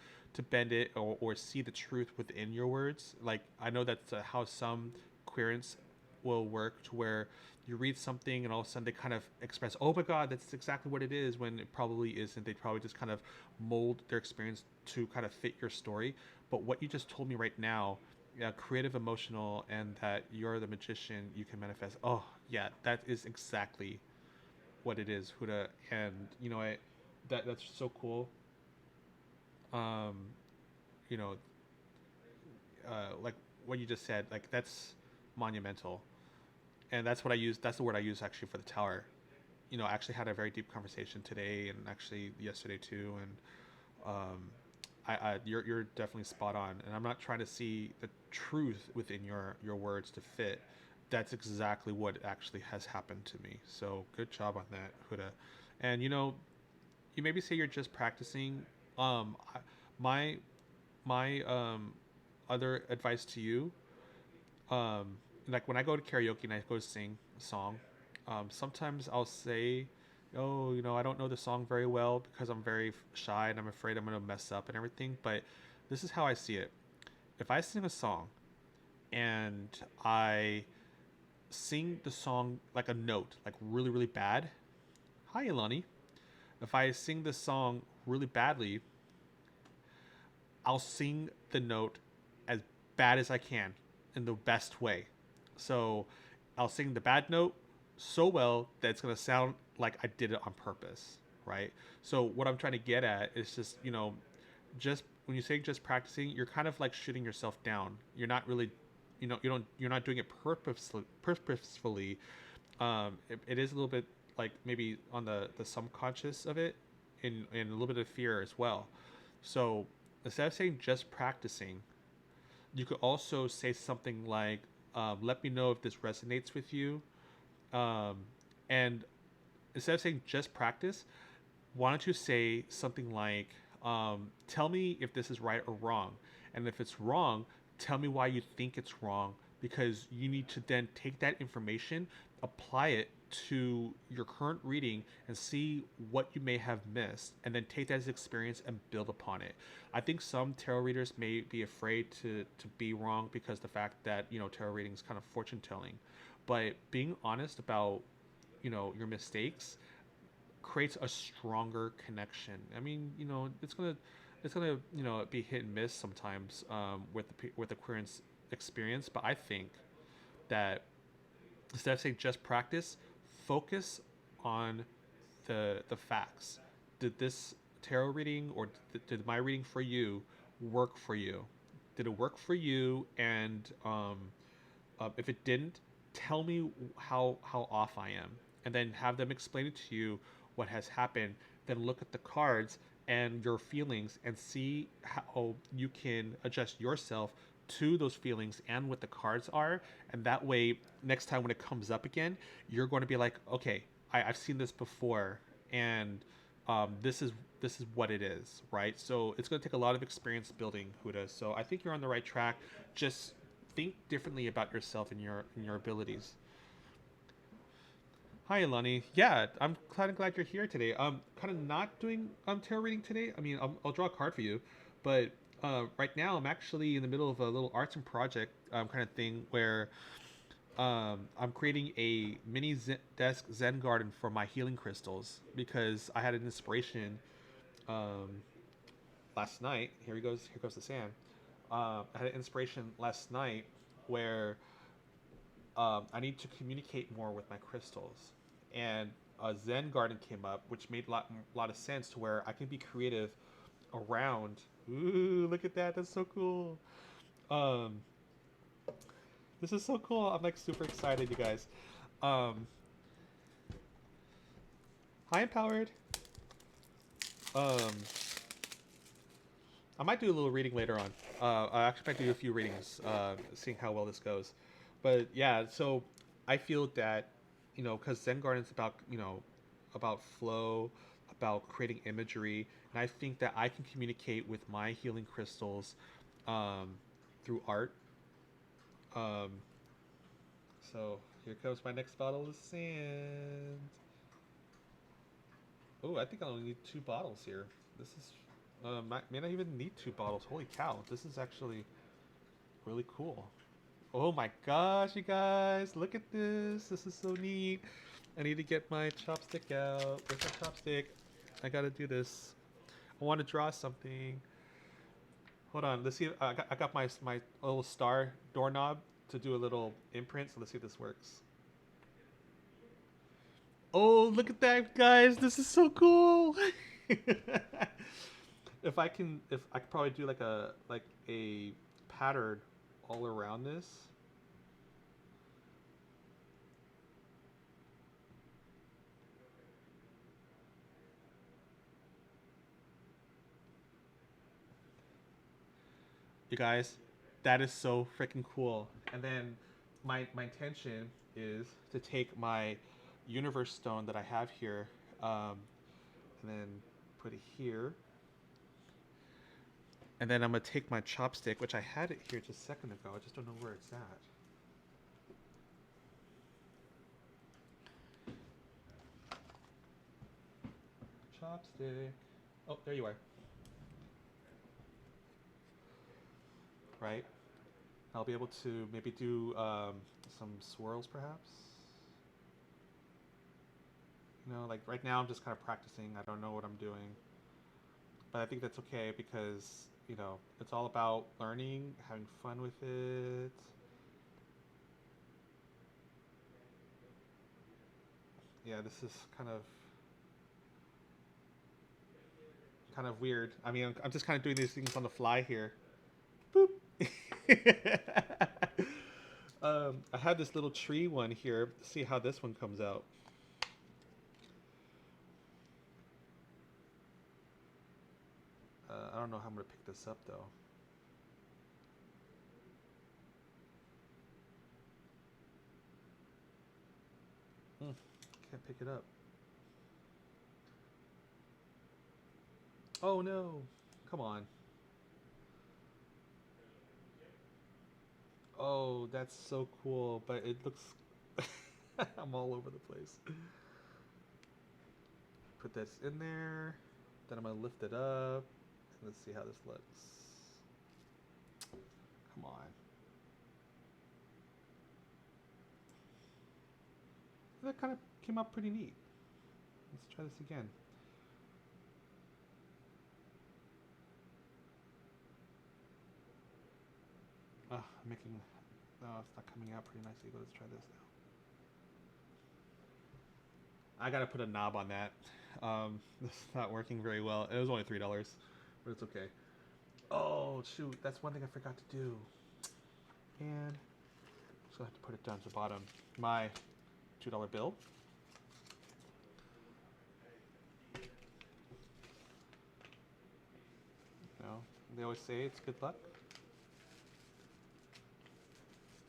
bend it or see the truth within your words. Like I know that's how some queerants will work, to where you read something and all of a sudden they kind of express, "Oh my God, that's exactly what it is," when it probably isn't. They probably just kind of mold their experience to kind of fit your story. But what you just told me right now, yeah, creative, emotional, and that you're the magician, you can manifest. Oh yeah, that is exactly what it is, Huda. And you know, that's so cool. Um, you know, like what you just said, like that's monumental, and that's what I use. That's the word I use actually for the tower. You know, I actually had a very deep conversation today, and actually yesterday too. And you're definitely spot on. And I'm not trying to see the truth within your words to fit. That's exactly what actually has happened to me. So good job on that, Huda. And you know, you maybe say you're just practicing. My my other advice to you, um, like when I go to karaoke and I go sing a song, sometimes I'll say, "Oh, you know, I don't know the song very well because I'm very shy and I'm afraid I'm gonna mess up and everything." But this is how I see it. If I sing a song and I sing the song like a note, like really really bad, hi Ilani. If I sing the song really badly, I'll sing the note as bad as I can in the best way. So I'll sing the bad note so well that it's gonna sound like I did it on purpose, right? So what I'm trying to get at is just, you know, just when you say just practicing, you're kind of like shooting yourself down. You're not really, you know, you're not doing it purposefully. It is a little bit like maybe on the subconscious of it, in a little bit of fear as well. So instead of saying just practicing, you could also say something like, "Let me know if this resonates with you." Um, and instead of saying just practice, why don't you say something like, "Tell me if this is right or wrong. And if it's wrong, tell me why you think it's wrong." Because you need to then take that information, apply it to your current reading, and see what you may have missed, and then take that as experience and build upon it. I think some tarot readers may be afraid to be wrong because the fact that, you know, tarot reading is kind of fortune telling. But being honest about, you know, your mistakes creates a stronger connection. I mean, you know, it's gonna you know be hit and miss sometimes, with the queerance experience. But I think that instead of saying just practice, focus on the facts. Did this tarot reading or did my reading for you work for you? Did it work for you? And if it didn't, tell me how off I am, and then have them explain it to you what has happened. Then look at the cards and your feelings and see how you can adjust yourself to those feelings and what the cards are. And that way, next time when it comes up again, you're going to be like, okay, I've seen this before, and this is what it is, right? So it's going to take a lot of experience building, Huda. So I think you're on the right track. Just think differently about yourself and your abilities. Hi, Alani. Yeah, I'm kind of glad you're here today. Kind of not doing tarot reading today. I mean, I'll draw a card for you, but right now I'm actually in the middle of a little arts and project kind of thing where I'm creating a mini desk Zen garden for my healing crystals, because I had an inspiration um, last night. Here goes the sand. I had an inspiration last night where I need to communicate more with my crystals, and a Zen garden came up, which made lot of sense to where I can be creative around. Ooh, look at that! That's so cool. Um, this is so cool. I'm like super excited, you guys. Um, Hi, empowered. Um, I might do a little reading later on. I actually might do a few readings, seeing how well this goes. But yeah, so I feel that, because Zen Garden is about, about flow, about creating imagery, and I think that I can communicate with my healing crystals um, through art. Um, so here comes my next bottle of sand. Oh, I think I only need 2 bottles here. This is, may not even need 2 bottles. Holy cow, this is actually really cool. Oh my gosh, you guys, look at this. This is so neat. I need to get my chopstick out. Where's my chopstick? I gotta do this. I want to draw something. Hold on, let's see. I got my little star doorknob to do a little imprint, so let's see if this works. Oh, look at that, guys. This is so cool. If I could probably do like a pattern all around this. You guys, that is so freaking cool. And then my intention is to take my universe stone that I have here, and then put it here. And then I'm gonna take my chopstick, which I had it here just a second ago. I just don't know where it's at. Chopstick. Oh, there you are. Right. I'll be able to maybe do some swirls, perhaps. Like right now I'm just kind of practicing. I don't know what I'm doing. But I think that's okay because, it's all about learning, having fun with it. Yeah, this is kind of weird. I mean, I'm just kind of doing these things on the fly here. Boop. I have this little tree one here. Let's see how this one comes out. I don't know how I'm gonna pick this up though. Can't pick it up. Oh no! Come on. Oh, that's so cool, but it looks... I'm all over the place. Put this in there. Then I'm gonna lift it up. Let's see how this looks. Come on. That kind of came out pretty neat. Let's try this again. I'm making... No, it's not coming out pretty nicely, but let's try this now. I gotta put a knob on that. This is not working very well. It was only $3, but it's okay. Oh, shoot. That's one thing I forgot to do. And so I have to put it down to the bottom. My $2 bill. They always say it's good luck.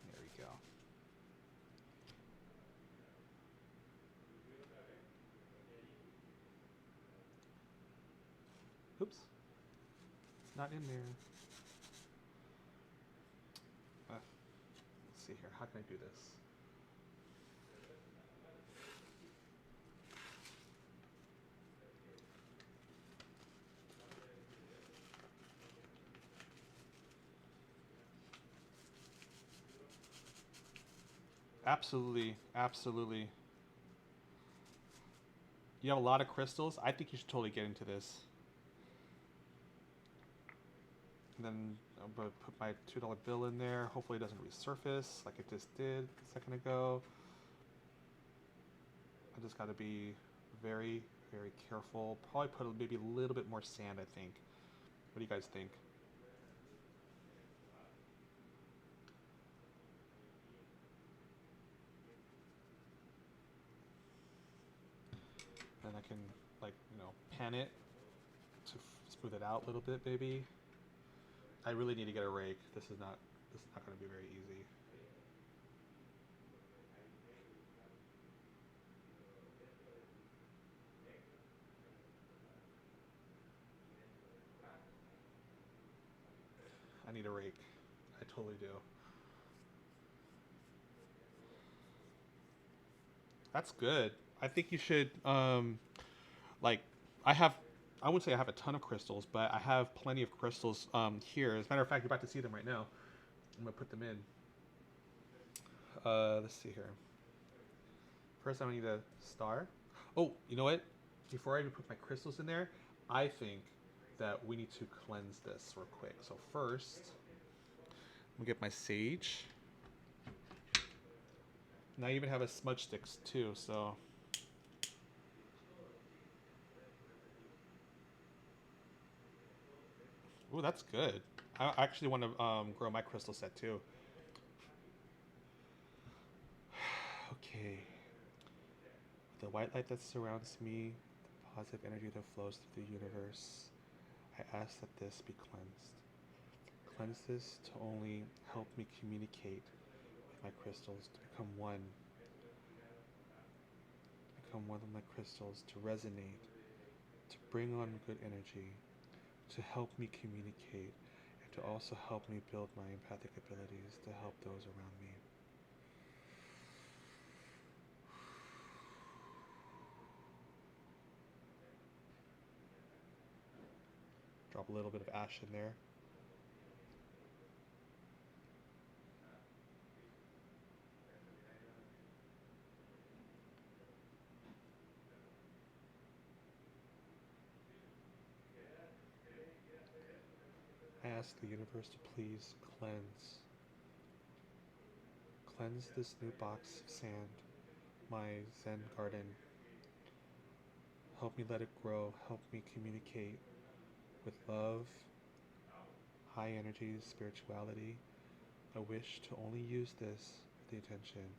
There we go. Oops. It's not in there. Let's see here. How can I do this? Absolutely, absolutely. You have a lot of crystals. I think you should totally get into this. And then I'm going to put my $2 bill in there. Hopefully it doesn't resurface like it just did a second ago. I just got to be very, very careful. Probably put maybe a little bit more sand, I think. What do you guys think? Then I can, pan it to smooth it out a little bit, maybe. I really need to get a rake. This is not going to be very easy. I need a rake. I totally do. That's good. I think you should like I wouldn't say I have a ton of crystals, but I have plenty of crystals here. As a matter of fact, you're about to see them right now. I'm gonna put them in. Let's see here. First, I need a star. Oh, you know what? Before I even put my crystals in there, I think that we need to cleanse this real quick. So first, I'm gonna get my sage. And I even have a smudge sticks too, so. Ooh, that's good. I actually want to grow my crystal set too. Okay. The white light that surrounds me, the positive energy that flows through the universe, I ask that this be cleansed. Cleanse this to only help me communicate with my crystals, to become one. Become one with my crystals, to resonate, to bring on good energy, to help me communicate, and to also help me build my empathic abilities to help those around me. Drop a little bit of ash in there. I ask the universe to please cleanse this new box of sand, my Zen garden. Help me let it grow, help me communicate with love, high energy, spirituality. I wish to only use this with the intention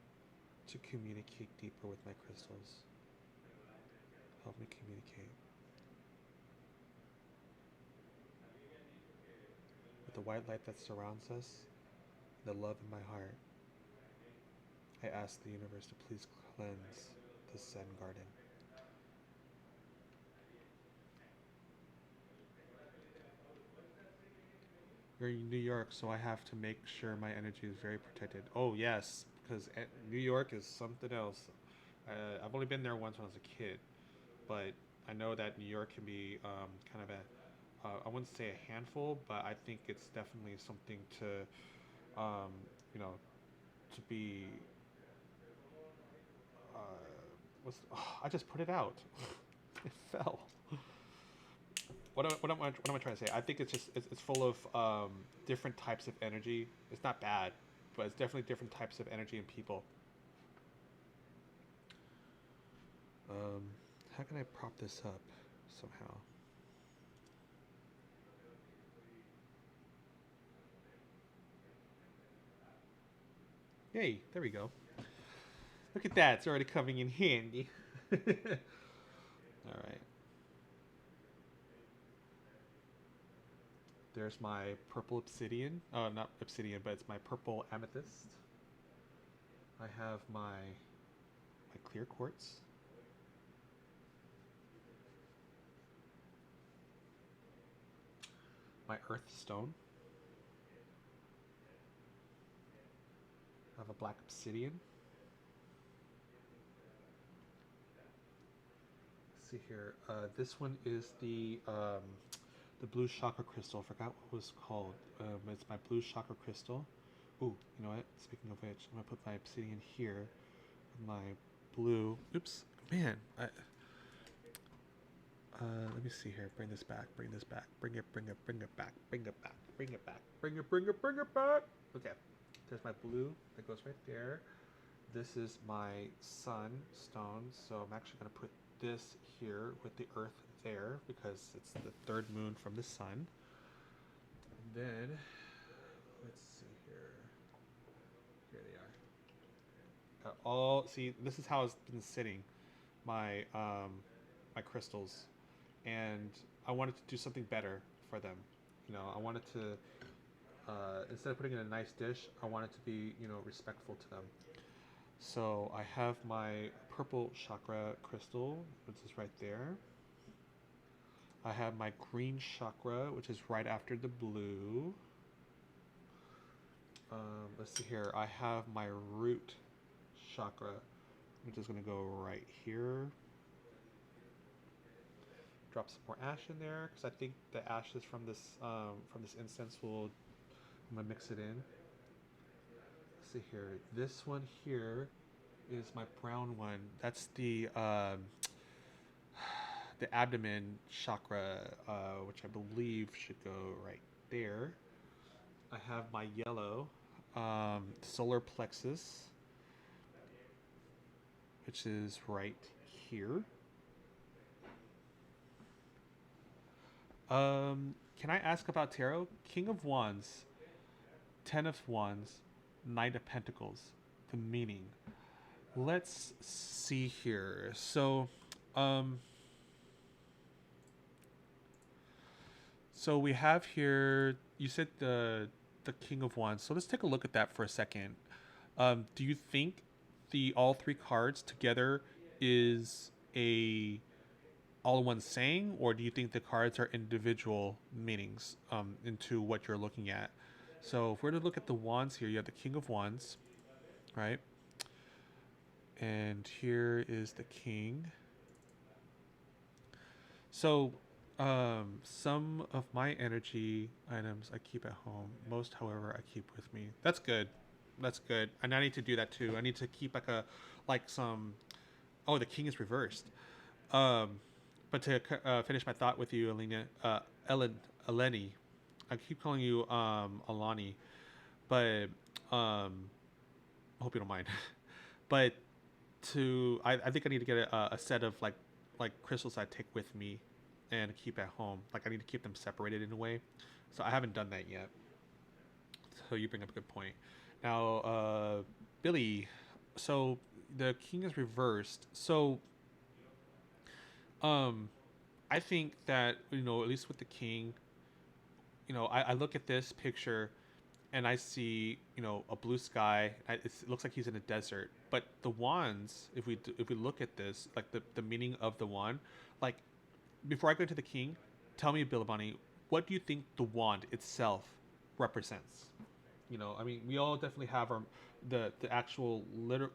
to communicate deeper with my crystals. Help me communicate. With the white light that surrounds us, the love in my heart, I ask the universe to please cleanse the Zen garden. We're in New York, so I have to make sure my energy is very protected. Oh yes, because New York is something else. I've only been there once when I was a kid, but I know that New York can be kind of I wouldn't say a handful, but I think it's definitely something to, you know, to be. Uh, I just put it out. It fell. What am I trying to say? I think it's full of different types of energy. It's not bad, but it's definitely different types of energy and people. How can I prop this up somehow? Yay, there we go. Look at that, it's already coming in handy. Alright. There's my purple obsidian. Not obsidian, but it's my purple amethyst. I have my clear quartz. My earth stone. I have a black obsidian. Let's see here. This one is the blue chakra crystal. I forgot what it was called. It's my blue chakra crystal. Ooh, you know what? Speaking of which, I'm gonna put my obsidian here. My blue. Oops, man. Let me see here. Bring this back. Bring this back. Bring it back. Bring it back. Bring it back. Bring it back. Okay. There's my blue that goes right there. This is my sunstone. So I'm actually going to put this here with the earth there because it's the third moon from the sun. And then, let's see here. Here they are. See, this is how it's been sitting. My crystals. And I wanted to do something better for them. You know, I wanted to instead of putting it in a nice dish, I want it to be, respectful to them. So I have my purple chakra crystal, which is right there. I have my green chakra, which is right after the blue. Let's see here. I have my root chakra, which is going to go right here. Drop some more ash in there because I think the ashes from this incense will. I'm gonna mix it in. Let's see here. This one here is my brown one. That's the abdomen chakra, which I believe should go right there. I have my yellow solar plexus, which is right here. Can I ask about tarot? King of Wands, Ten of Wands, Knight of Pentacles. The meaning. Let's see here. So we have here. You said the King of Wands. So let's take a look at that for a second. Do you think the all three cards together is a all in one saying, or do you think the cards are individual meanings into what you're looking at? So if we're to look at the wands here, you have the King of Wands, right? And here is the King. So some of my energy items I keep at home. Most, however, I keep with me. That's good. That's good. And I need to do that too. I need to keep some. Oh, the King is reversed. But to finish my thought with you, Eleni, I keep calling you Alani, but I hope you don't mind. But I think I need to get a set of like crystals I take with me and keep at home. Like I need to keep them separated in a way. So I haven't done that yet. So you bring up a good point. Now, Billy, so the King is reversed. So I think that, at least with the King, I look at this picture and I see, a blue sky. It looks like he's in a desert. But the wands, if we look at this, like the meaning of the wand, like before I go to the King, tell me, Billabani, what do you think the wand itself represents? I mean, we all definitely have the actual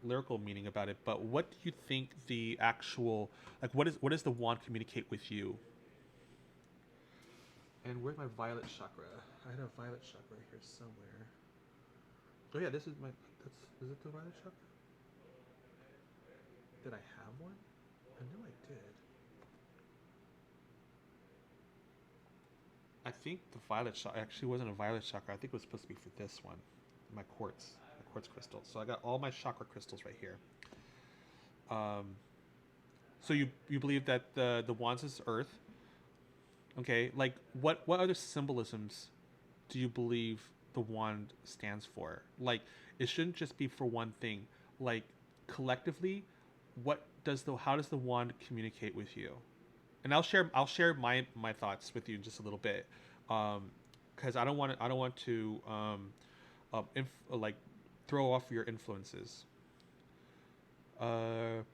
lyrical meaning about it, but what do you think the actual, like, what does the wand communicate with you? And where's my violet chakra? I had a violet chakra here somewhere. Oh yeah, is it the violet chakra? Did I have one? I know I did. I think the violet chakra actually wasn't a violet chakra. I think it was supposed to be for this one, my quartz crystal. So I got all my chakra crystals right here. So you believe that the wands is earth? Okay, like what other symbolisms do you believe the wand stands for? Like it shouldn't just be for one thing. Like collectively, how does the wand communicate with you? And I'll share my thoughts with you in just a little bit, because I don't want to throw off your influences.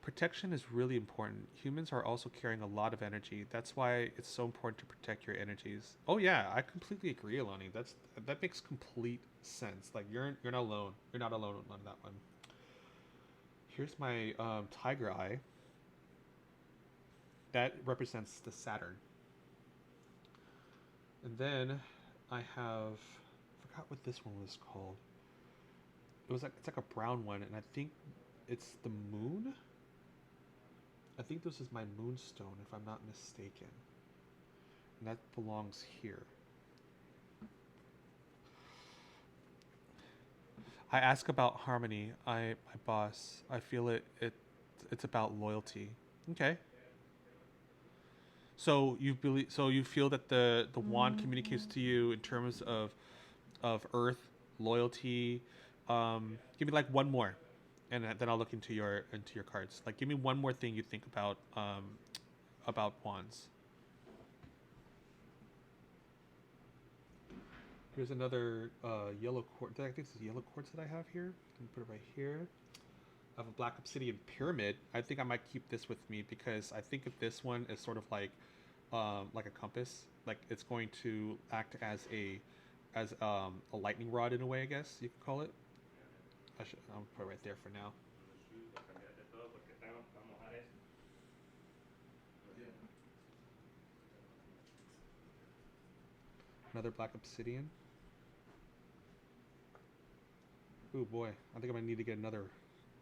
Protection is really important. Humans are also carrying a lot of energy. That's why it's so important to protect your energies. Oh yeah, I completely agree, Alani. That makes complete sense. Like you're not alone. You're not alone on that one. Here's my tiger eye. That represents the Saturn. And then I forgot what this one was called. It's like a brown one, and I think it's the moon. I think this is my moonstone, if I'm not mistaken. And that belongs here. I ask about harmony. My boss. I feel it's about loyalty. Okay. So you feel that the wand communicates to you in terms of earth, loyalty. Give me like one more, and then I'll look into your cards. Like give me one more thing you think about wands. Here's another yellow quartz. I think it's yellow quartz that I have here. Let me put it right here. I have a black obsidian pyramid. I think I might keep this with me because I think of this one as sort of like a compass. Like it's going to act as a lightning rod in a way, I guess you could call it. I'll put it right there for now. Another black obsidian. Ooh boy, I think I'm gonna need to get another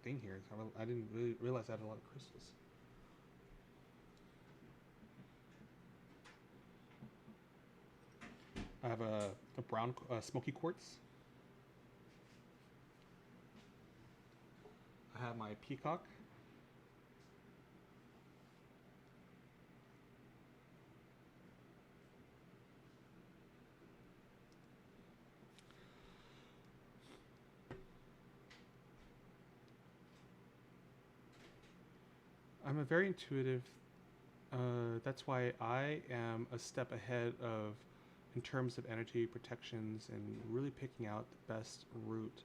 thing here. I didn't really realize I had a lot of crystals. I have a brown smoky quartz. I have my peacock. I'm a very intuitive. That's why I am a step ahead of, in terms of energy protections and really picking out the best route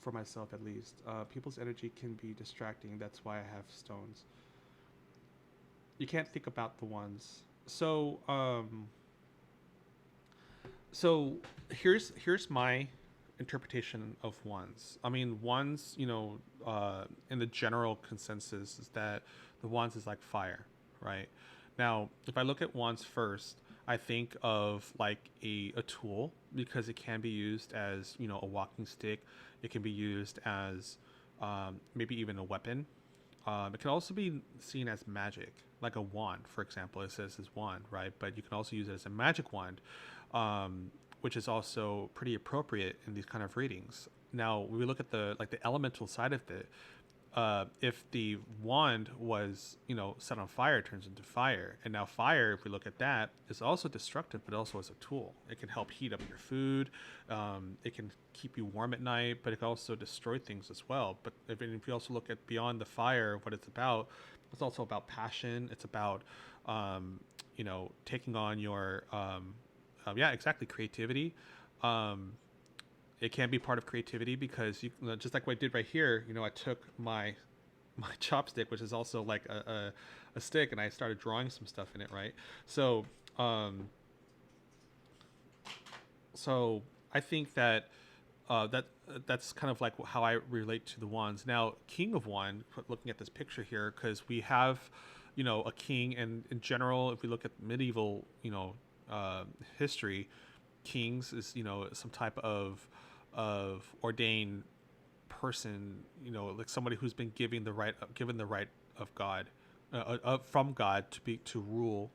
for myself at least. People's energy can be distracting. That's why I have stones. You can't think about the ones. So here's my interpretation of wands. I mean, wands, in the general consensus is that the wands is like fire, right? Now, if I look at wands first, I think of like a tool because it can be used as, a walking stick. It can be used as maybe even a weapon. It can also be seen as magic, like a wand, for example. It says it's wand, right? But you can also use it as a magic wand, which is also pretty appropriate in these kind of readings. Now, when we look at the elemental side of it, if the wand was, set on fire, it turns into fire. And now fire, if we look at that, is also destructive, but also as a tool. It can help heat up your food. It can keep you warm at night, but it can also destroy things as well. But if you also look at beyond the fire, what it's also about passion. It's about, taking on your, exactly, creativity. It can be part of creativity because just like what I did right here, I took my chopstick, which is also like a stick, and I started drawing some stuff in it, right? So I think that that's kind of like how I relate to the wands. Now, King of Wand, looking at this picture here, because we have, a king, and in general, if we look at medieval, history, kings is, some type of ordained person, like somebody who's been given the right of God, from God to rule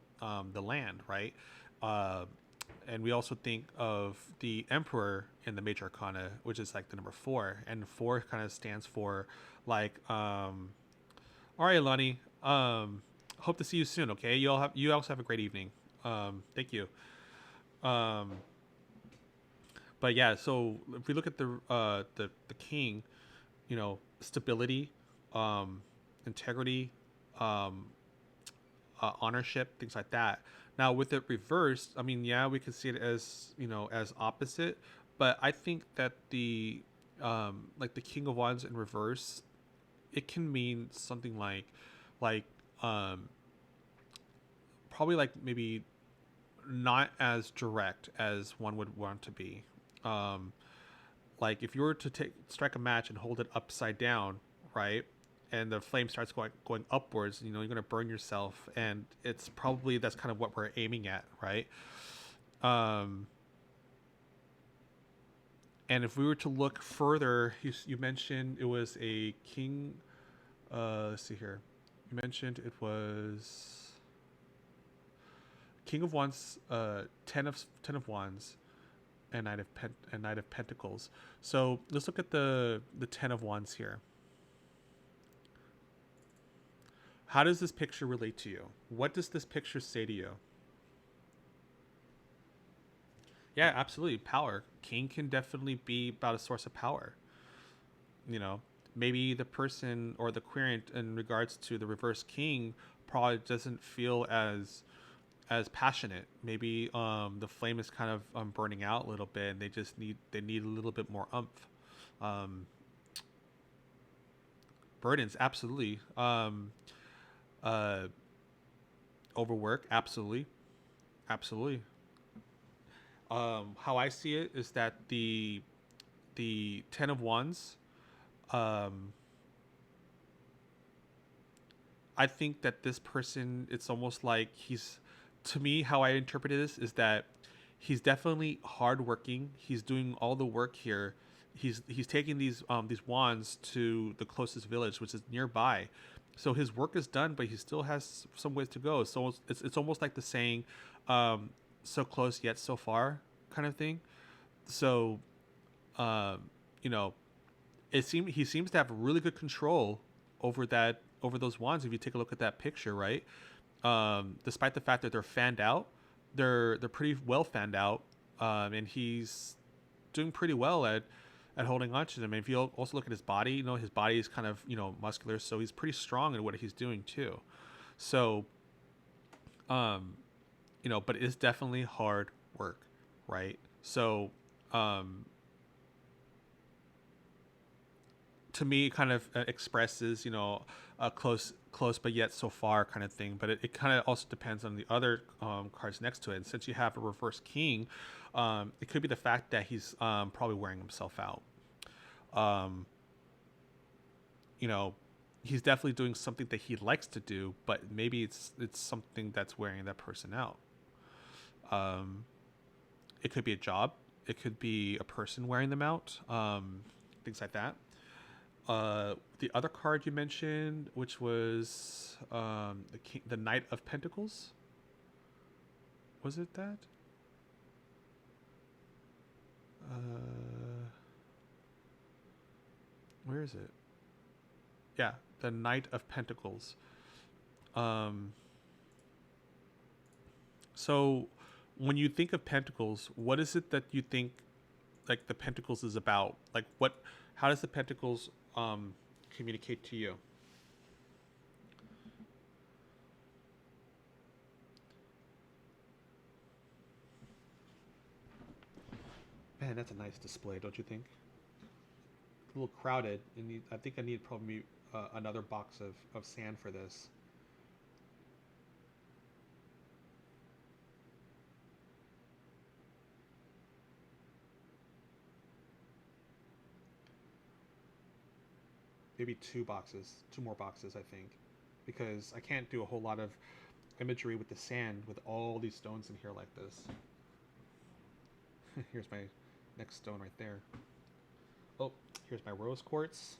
the land, right? And we also think of the emperor in the major arcana, which is like the number 4, and 4 kind of stands for like, all right, Lonnie, hope to see you soon. Okay, you also have a great evening. Thank you. But yeah, so if we look at the king, stability, integrity, ownership, things like that. Now with it reversed, I mean, yeah, we could see it as, as opposite, but I think that the like the King of Wands in reverse, it can mean something like probably like maybe not as direct as one would want to be. Like if you were to strike a match and hold it upside down, right, and the flame starts going upwards, you're going to burn yourself, and it's probably that's kind of what we're aiming at, right? And if we were to look further, you mentioned it was a king. Let's see here. You mentioned it was King of Wands, 10 of Wands, and Knight of Pentacles. So let's look at the 10 of Wands here. How does this picture relate to you? What does this picture say to you? Yeah, absolutely. Power. King can definitely be about a source of power. Maybe the person or the querent in regards to the reverse king probably doesn't feel as as passionate. Maybe the flame is kind of burning out a little bit, and they need a little bit more umph. Burdens, absolutely. Overwork, absolutely, absolutely. How I see it is that the Ten of Wands, I think that this person, it's almost like to me, how I interpreted this is that he's definitely hardworking. He's doing all the work here. He's taking these wands to the closest village, which is nearby. So his work is done, but he still has some ways to go. So it's almost like the saying, "So close yet so far," kind of thing. So, you know, he seems to have really good control over those wands. If you take a look at that picture, right? Despite the fact that they're fanned out, they're pretty well fanned out, and he's doing pretty well at holding on to them. And if you also look at his body, you know, his body is kind of, you know, muscular, so he's pretty strong in what he's doing too. So, you know, but it's definitely hard work, right? So, to me, it kind of expresses, you know, a close but yet so far kind of thing. But it kind of also depends on the other cards next to it. And since you have a reverse king, it could be the fact that he's probably wearing himself out. You know, he's definitely doing something that he likes to do, but maybe it's something that's wearing that person out. It could be a job. It could be a person wearing them out. Things like that. The other card you mentioned, which was the Knight of Pentacles. Was it that? Where is it? Yeah, the Knight of Pentacles. So when you think of pentacles, what is it that you think like the pentacles is about? Like how does the pentacles communicate to you? Man, that's a nice display, don't you think? A little crowded. I think I need probably another box of sand for this. Maybe two more boxes, I think, because I can't do a whole lot of imagery with the sand with all these stones in here like this. Here's my next stone right there. Oh, here's my rose quartz.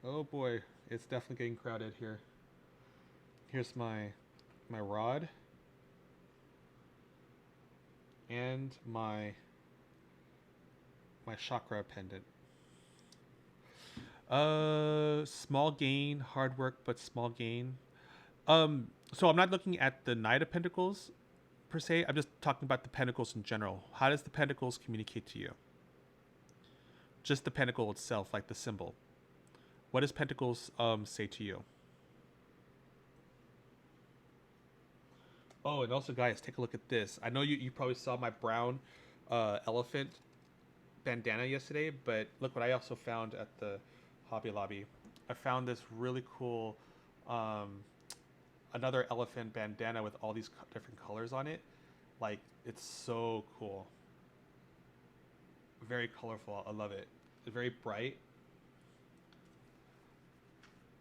Oh boy, it's definitely getting crowded here. Here's my rod and my chakra pendant. Small gain, hard work, but small gain. So I'm not looking at the Knight of Pentacles per se. I'm just talking about the pentacles in general. How does the pentacles communicate to you? Just the pentacle itself, like the symbol. What does pentacles say to you? Oh, and also, guys, take a look at this. I know you probably saw my brown elephant bandana yesterday, but look what I also found at the Hobby Lobby. I found this really cool another elephant bandana with all these different colors on it. Like, it's so cool. Very colorful. I love it. It's very bright.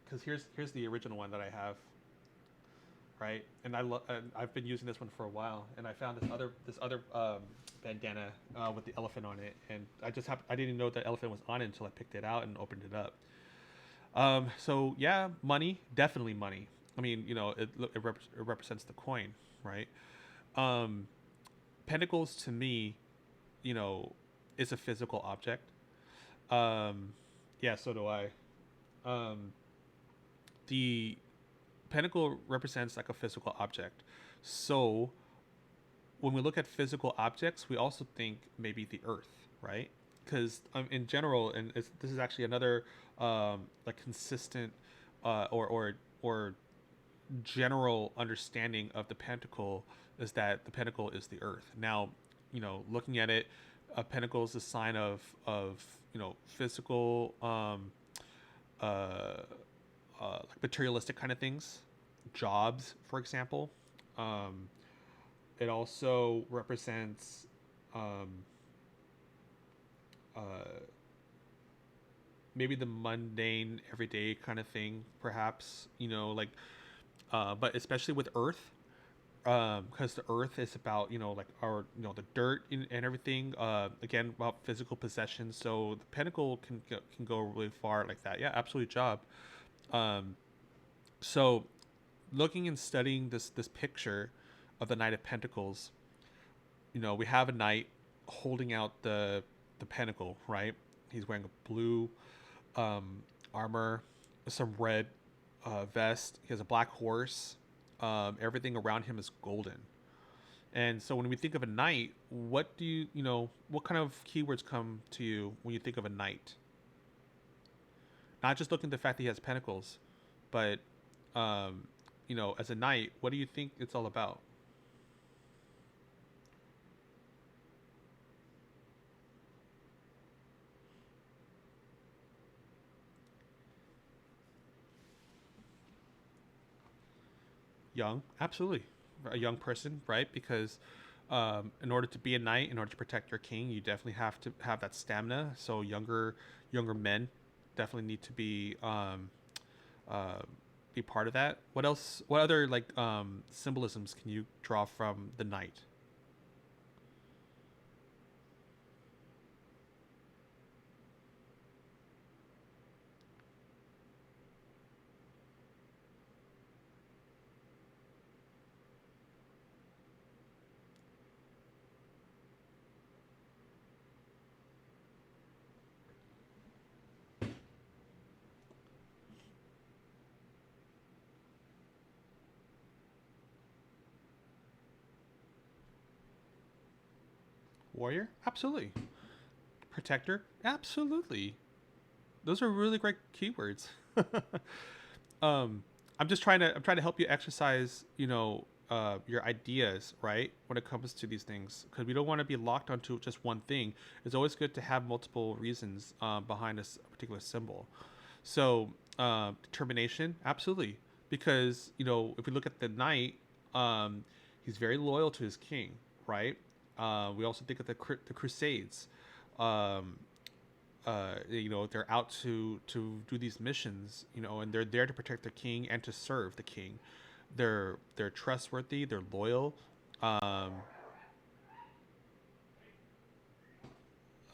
Because here's the original one that I have. Right, and I've been using this one for a while, and I found this other bandana with the elephant on it, and I didn't know the elephant was on it until I picked it out and opened it up. So yeah, money, definitely money. I mean, you know, it represents the coin, right? Pentacles to me, you know, is a physical object. Yeah, so do I. The pentacle represents like a physical object. So when we look at physical objects, we also think maybe the earth, right? Because in general, and this is actually another like consistent or general understanding of the pentacle is that the pentacle is the earth. Now, looking at it, a pentacle is a sign of physical, like materialistic kind of things, jobs, for example. Um, it also represents um, uh, maybe the mundane, everyday kind of thing, perhaps. Like, but especially with Earth, because the Earth is about like our the dirt and everything. Again, about physical possessions. So the pentacle can go really far like that. Yeah, absolutely, job. Um, so looking and studying this picture of the Knight of Pentacles, we have a knight holding out the pentacle, right? He's wearing a blue armor, some red vest. He has a black horse. Everything around him is golden. And so when we think of a knight, what do what kind of keywords come to you when you think of a knight? Not just looking at the fact that he has pentacles, but as a knight, what do you think it's all about? Young, absolutely, a young person, right? Because in order to be a knight, in order to protect your king, you definitely have to have that stamina. So younger men definitely need to uh, be part of that. What else? What other like symbolisms can you draw from the knight? Warrior, absolutely. Protector, absolutely. Those are really great keywords. um, I'm trying to help you exercise, your ideas, right? When it comes to these things, because we don't want to be locked onto just one thing. It's always good to have multiple reasons behind a particular symbol. So, determination, absolutely, because if we look at the knight, he's very loyal to his king, right? We also think of the Crusades. Um, they're out to do these missions, and they're there to protect their king and to serve the king. They're trustworthy. They're loyal. Um,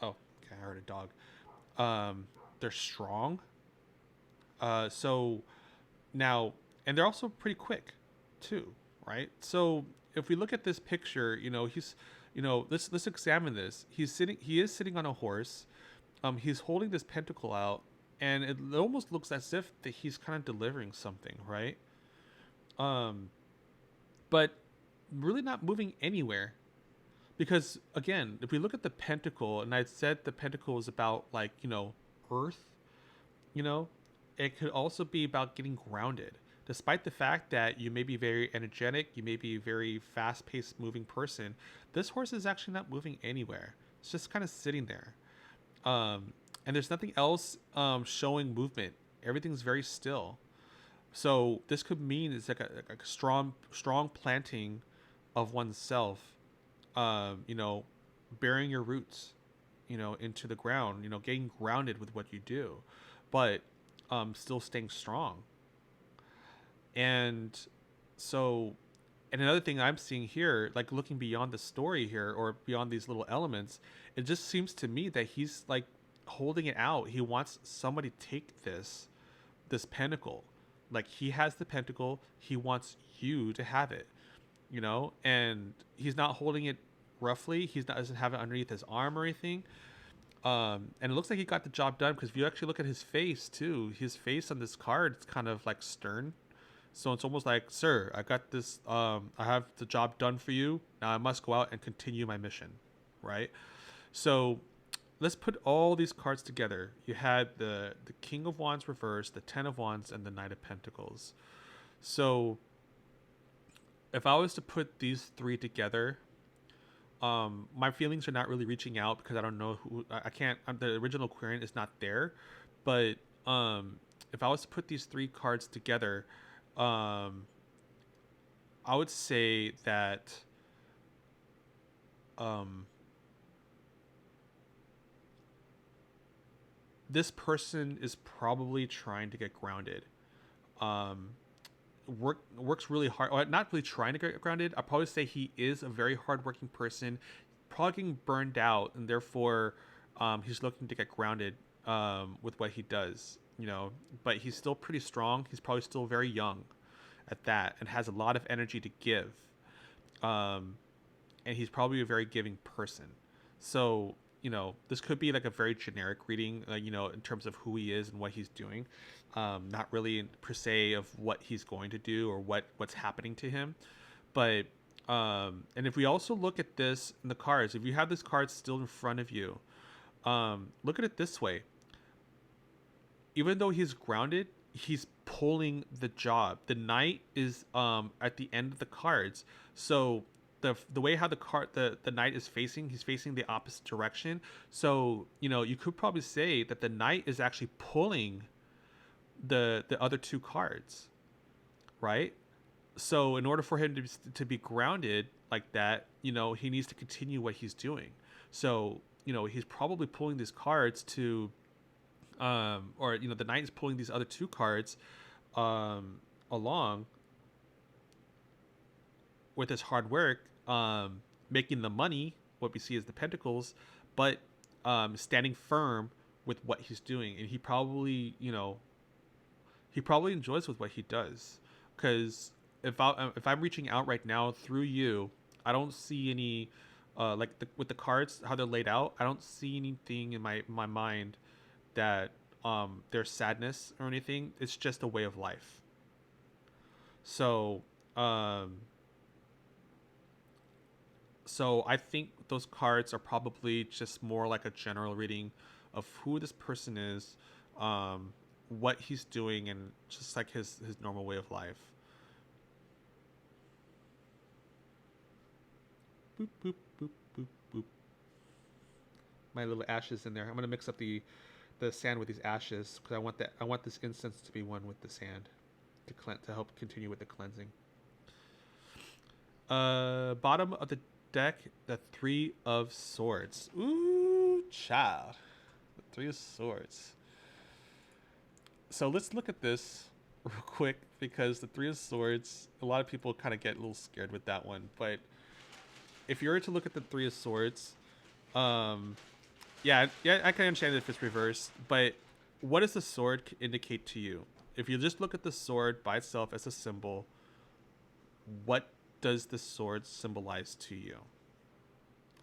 oh, okay, I heard a dog. They're strong. So now, and they're also pretty quick, too, right? So if we look at this picture, let's examine this. He is sitting on a horse. He's holding this pentacle out, and it almost looks as if that he's kind of delivering something, right? Um, but really not moving anywhere. Because again, if we look at the pentacle, and I said the pentacle is about like Earth, you know, it could also be about getting grounded. Despite the fact that you may be very energetic, you may be a very fast-paced moving person, this horse is actually not moving anywhere. It's just kind of sitting there. And there's nothing else showing movement. Everything's very still. So this could mean it's like a strong planting of oneself. Burying your roots, into the ground. Getting grounded with what you do, but still staying strong. And so, and another thing I'm seeing here, like looking beyond the story here or beyond these little elements, it just seems to me that he's like holding it out. He wants somebody to take this pentacle. Like he has the pentacle, he wants you to have it, and he's not holding it roughly. He's not doesn't have it underneath his arm or anything. And it looks like he got the job done because if you actually look at his face too, his face on this card, it's kind of like stern. So it's almost like, sir, I got this. I have the job done for you. Now I must go out and continue my mission, right? So let's put all these cards together. You had the King of Wands reversed, the Ten of Wands, and the Knight of Pentacles. So if I was to put these three together, my feelings are not really reaching out because I don't know who I can't. The original Quarian is not there, but if I was to put these three cards together, I would say that this person is probably trying to get grounded. Works really hard. Or not really trying to get grounded. I'd probably say he is a very hardworking person, probably getting burned out, and therefore he's looking to get grounded with what he does. But he's still pretty strong. He's probably still very young at that, and has a lot of energy to give. And he's probably a very giving person. So this could be like a very generic reading, in terms of who he is and what he's doing. Not really per se of what he's going to do or what's happening to him. But and if we also look at this in the cards, if you have this card still in front of you, look at it this way. Even though he's grounded, he's pulling the job. The knight is at the end of the cards. So the way how the knight is facing, he's facing the opposite direction. So you could probably say that the knight is actually pulling the other two cards, right? So in order for him to be grounded like that, he needs to continue what he's doing. So he's probably pulling these cards to or the knight is pulling these other two cards along with his hard work, making the money, what we see as the pentacles, but standing firm with what he's doing. And he probably enjoys with what he does, because if I'm reaching out right now through you, I don't see any with the cards how they're laid out, I don't see anything in my mind that there's sadness or anything. It's just a way of life. So I think those cards are probably just more like a general reading of who this person is, what he's doing, and just like his normal way of life. Boop, boop, boop, boop, boop. My little ashes in there. I'm gonna mix up the sand with these ashes because I want this incense to be one with the sand to help continue with the cleansing. Bottom of the deck, the Three of Swords. Ooh, child. The Three of Swords. So let's look at this real quick, because the Three of Swords, a lot of people kind of get a little scared with that one. But if you were to look at the Three of Swords, yeah, I can understand if it's reversed, but what does the sword indicate to you? If you just look at the sword by itself as a symbol, what does the sword symbolize to you?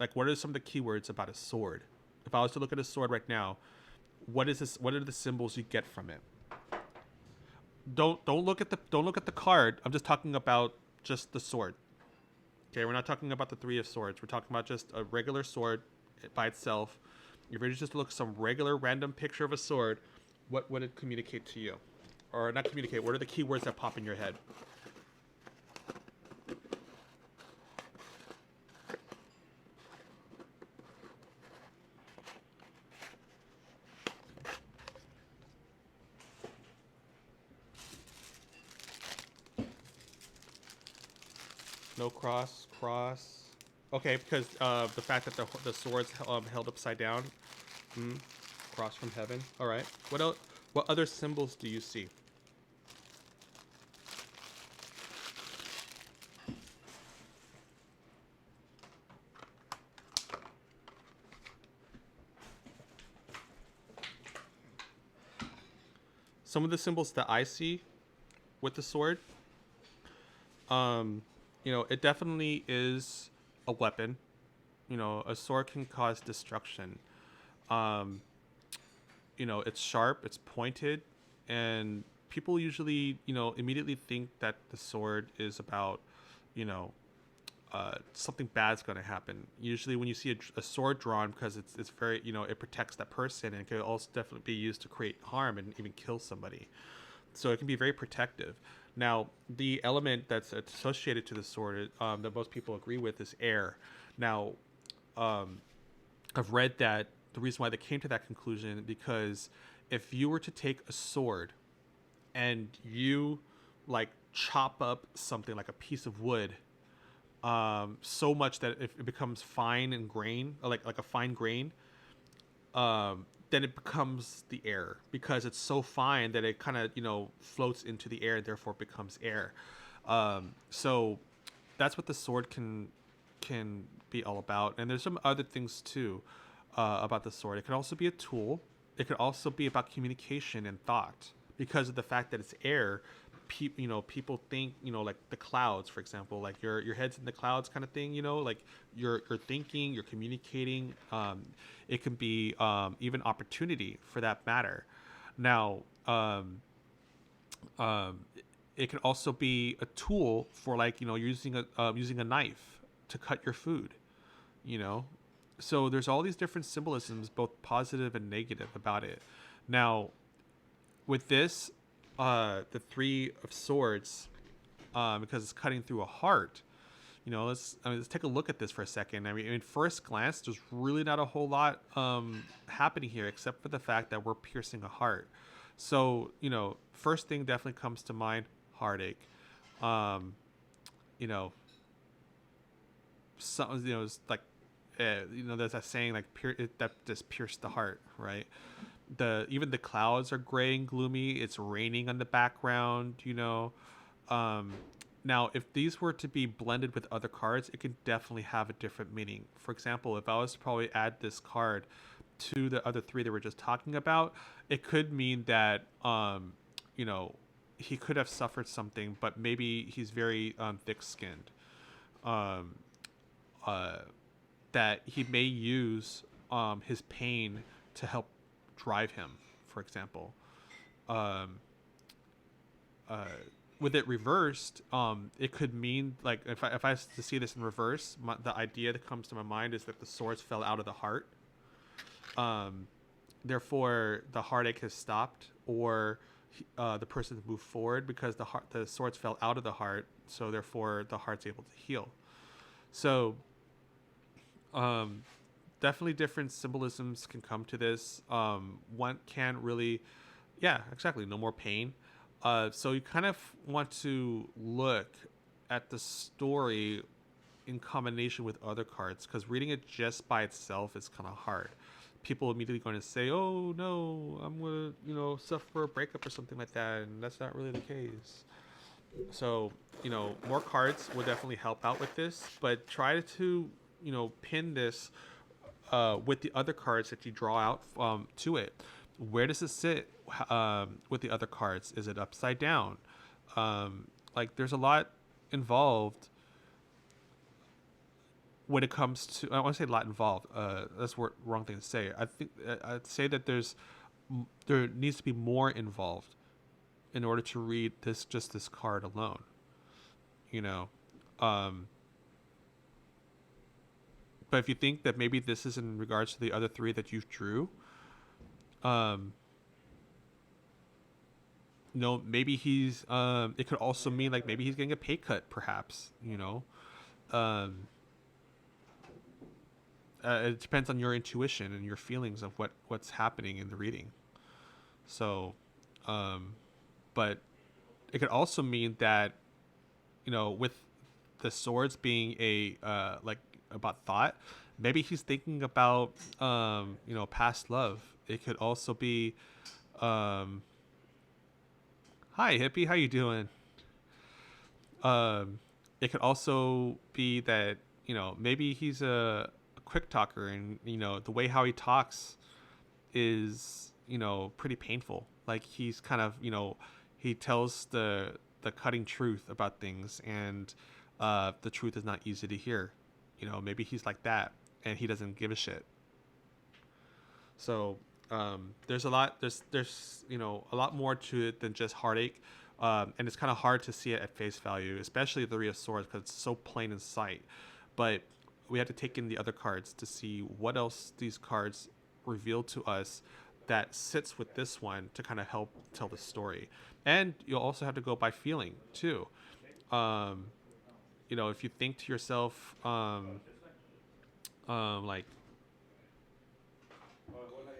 Like, what are some of the keywords about a sword? If I was to look at a sword right now, what is this? What are the symbols you get from it? Don't look at the card. I'm just talking about just the sword. Okay, we're not talking about the Three of Swords. We're talking about just a regular sword by itself. If you just look at some regular random picture of a sword, what would it communicate to you? Or not communicate, what are the keywords that pop in your head? No cross. Okay, because the fact that the sword's held upside down. Cross from heaven. All right. What else? What other symbols do you see? Some of the symbols that I see with the sword, it definitely is a weapon. A sword can cause destruction. It's sharp, it's pointed, and people usually, immediately think that the sword is about, something bad's going to happen. Usually when you see a sword drawn, because it's very, it protects that person, and it can also definitely be used to create harm and even kill somebody. So it can be very protective. Now, the element that's associated to the sword that most people agree with is air. Now, um, I've read that the reason why they came to that conclusion because if you were to take a sword and you like chop up something like a piece of wood so much that if it becomes fine and grain, like a fine grain, then it becomes the air because it's so fine that it kind of floats into the air and therefore becomes air. So that's what the sword can be all about. And there's some other things too about the sword. It could also be a tool. It could also be about communication and thought because of the fact that it's air. People think like the clouds, for example, like your head's in the clouds kind of thing. Like you're thinking, you're communicating. It can be even opportunity for that matter. Now, it can also be a tool for like using a knife to cut your food. You know, so there's all these different symbolisms, both positive and negative, about it. Now, with this, the Three of Swords, because it's cutting through a heart. Let's take a look at this for a second. I mean, first glance, there's really not a whole lot happening here, except for the fact that we're piercing a heart. So, first thing definitely comes to mind: heartache. You know, some, it's like, there's that saying like, that just pierced the heart, right? Even the clouds are gray and gloomy. It's raining on the background. Now, if these were to be blended with other cards, it could definitely have a different meaning. For example, if I was to probably add this card to the other three that we're just talking about, it could mean that he could have suffered something, but maybe he's very thick-skinned. That he may use his pain to help drive him, for example. With it reversed, it could mean like if I was to see this in reverse, the idea that comes to my mind is that the swords fell out of the heart. Therefore, the heartache has stopped, or the person has moved forward because the swords fell out of the heart. So therefore, the heart's able to heal. So, definitely different symbolisms can come to this. One can't really, yeah, exactly, no more pain. So you kind of want to look at the story in combination with other cards, because reading it just by itself is kind of hard. People immediately going to say, "Oh no, I'm gonna suffer a breakup or something like that," and that's not really the case. So more cards will definitely help out with this, but try to pin this with the other cards that you draw out to it. Where does it sit with the other cards? Is it upside down? Like there's a lot involved when it comes to, I want to say a lot involved. That's the wrong thing to say. I think I'd say that there needs to be more involved in order to read this card alone. But if you think that maybe this is in regards to the other three that you drew, maybe he's it could also mean like maybe he's getting a pay cut, perhaps. It depends on your intuition and your feelings of what's happening in the reading. So but it could also mean that with the swords being a like about thought, maybe he's thinking about past love. It could also be hi hippie, how you doing? It could also be that maybe he's a quick talker, and the way how he talks is pretty painful. Like he's kind of he tells the cutting truth about things, and the truth is not easy to hear. Maybe he's like that, and he doesn't give a shit. So there's a lot a lot more to it than just heartache, and it's kind of hard to see it at face value, especially the Three of Swords, because it's so plain in sight. But we have to take in the other cards to see what else these cards reveal to us that sits with this one to kind of help tell the story. And you'll also have to go by feeling too. You know, if you think to yourself, like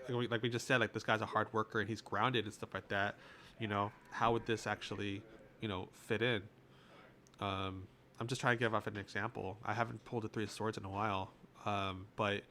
like we just said, like this guy's a hard worker and he's grounded and stuff like that, you know, how would this actually, you know, fit in? I'm just trying to give off an example. I haven't pulled the Three of Swords in a while, but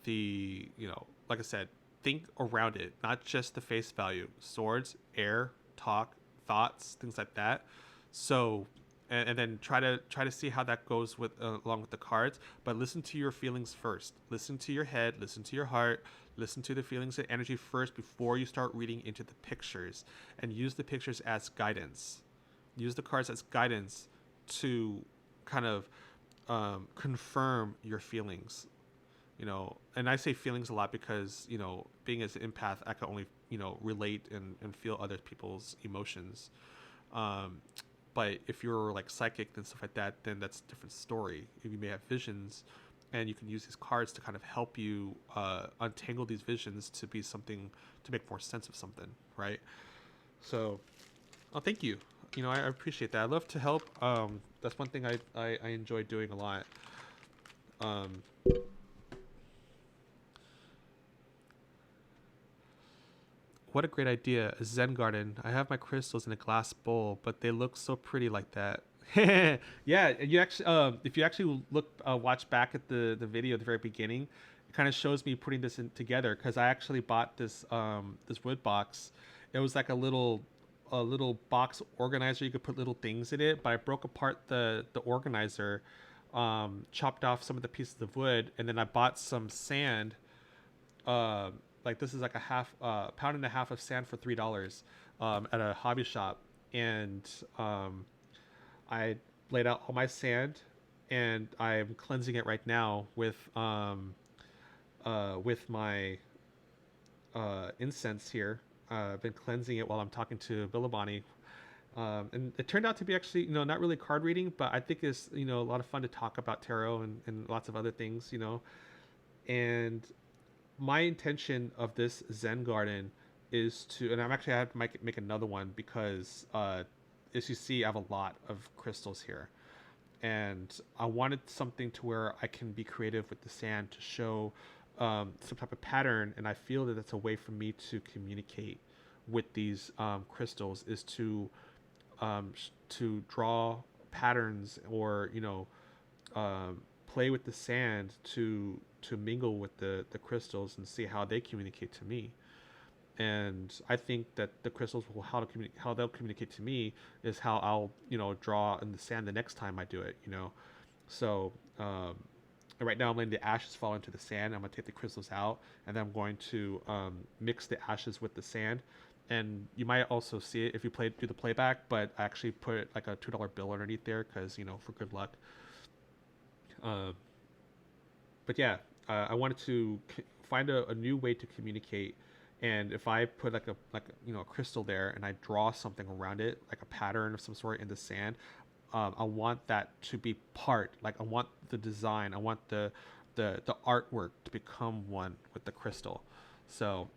you know, like I said, think around it, not just the face value. Swords, air, talk, thoughts, things like that. So, and then try to see how that goes with along with the cards. But listen to your feelings first. Listen to your head. Listen to your heart. Listen to the feelings and energy first before you start reading into the pictures, and use the pictures as guidance. Use the cards as guidance to kind of confirm your feelings. You know, and I say feelings a lot because, you know, being as an empath, I can only, you know, relate and feel other people's emotions. But if you're like psychic and stuff like that, then that's a different story. You may have visions, and you can use these cards to kind of help you untangle these visions to be something, to make more sense of something, right? So, thank you. You know, I appreciate that. I love to help. That's one thing I enjoy doing a lot. What a great idea. A Zen garden. I have my crystals in a glass bowl, but they look so pretty like that. Yeah, you actually, if you actually look, watch back at the video at the very beginning, it kind of shows me putting this in together, because I actually bought this this wood box. It was like a little box organizer. You could put little things in it, but I broke apart the organizer, chopped off some of the pieces of wood, and then I bought some sand. Like this is like a pound and a half of sand for $3 at a hobby shop, and I laid out all my sand, and I'm cleansing it right now with my incense here. I've been cleansing it while I'm talking to Billabani. And it turned out to be actually, you know, not really card reading, but I think it's, you know, a lot of fun to talk about tarot and lots of other things, you know. And my intention of this Zen garden is to, and I'm actually, I have to make another one because, as you see, I have a lot of crystals here. And I wanted something to where I can be creative with the sand to show some type of pattern, and I feel that that's a way for me to communicate with these crystals, is to draw patterns, or, you know, play with the sand to mingle with the crystals and see how they communicate to me. And I think that the crystals will, how they'll communicate to me is how I'll, you know, draw in the sand the next time I do it, you know. So right now I'm letting the ashes fall into the sand. I'm gonna take the crystals out, and then I'm going to mix the ashes with the sand. And you might also see it if you do the playback, but I actually put like a $2 bill underneath there, because, you know, for good luck. But yeah, I wanted to find a new way to communicate. And if I put like a you know, a crystal there, and I draw something around it, like a pattern of some sort in the sand, I want that to be part, like I want the design, I want the artwork to become one with the crystal. So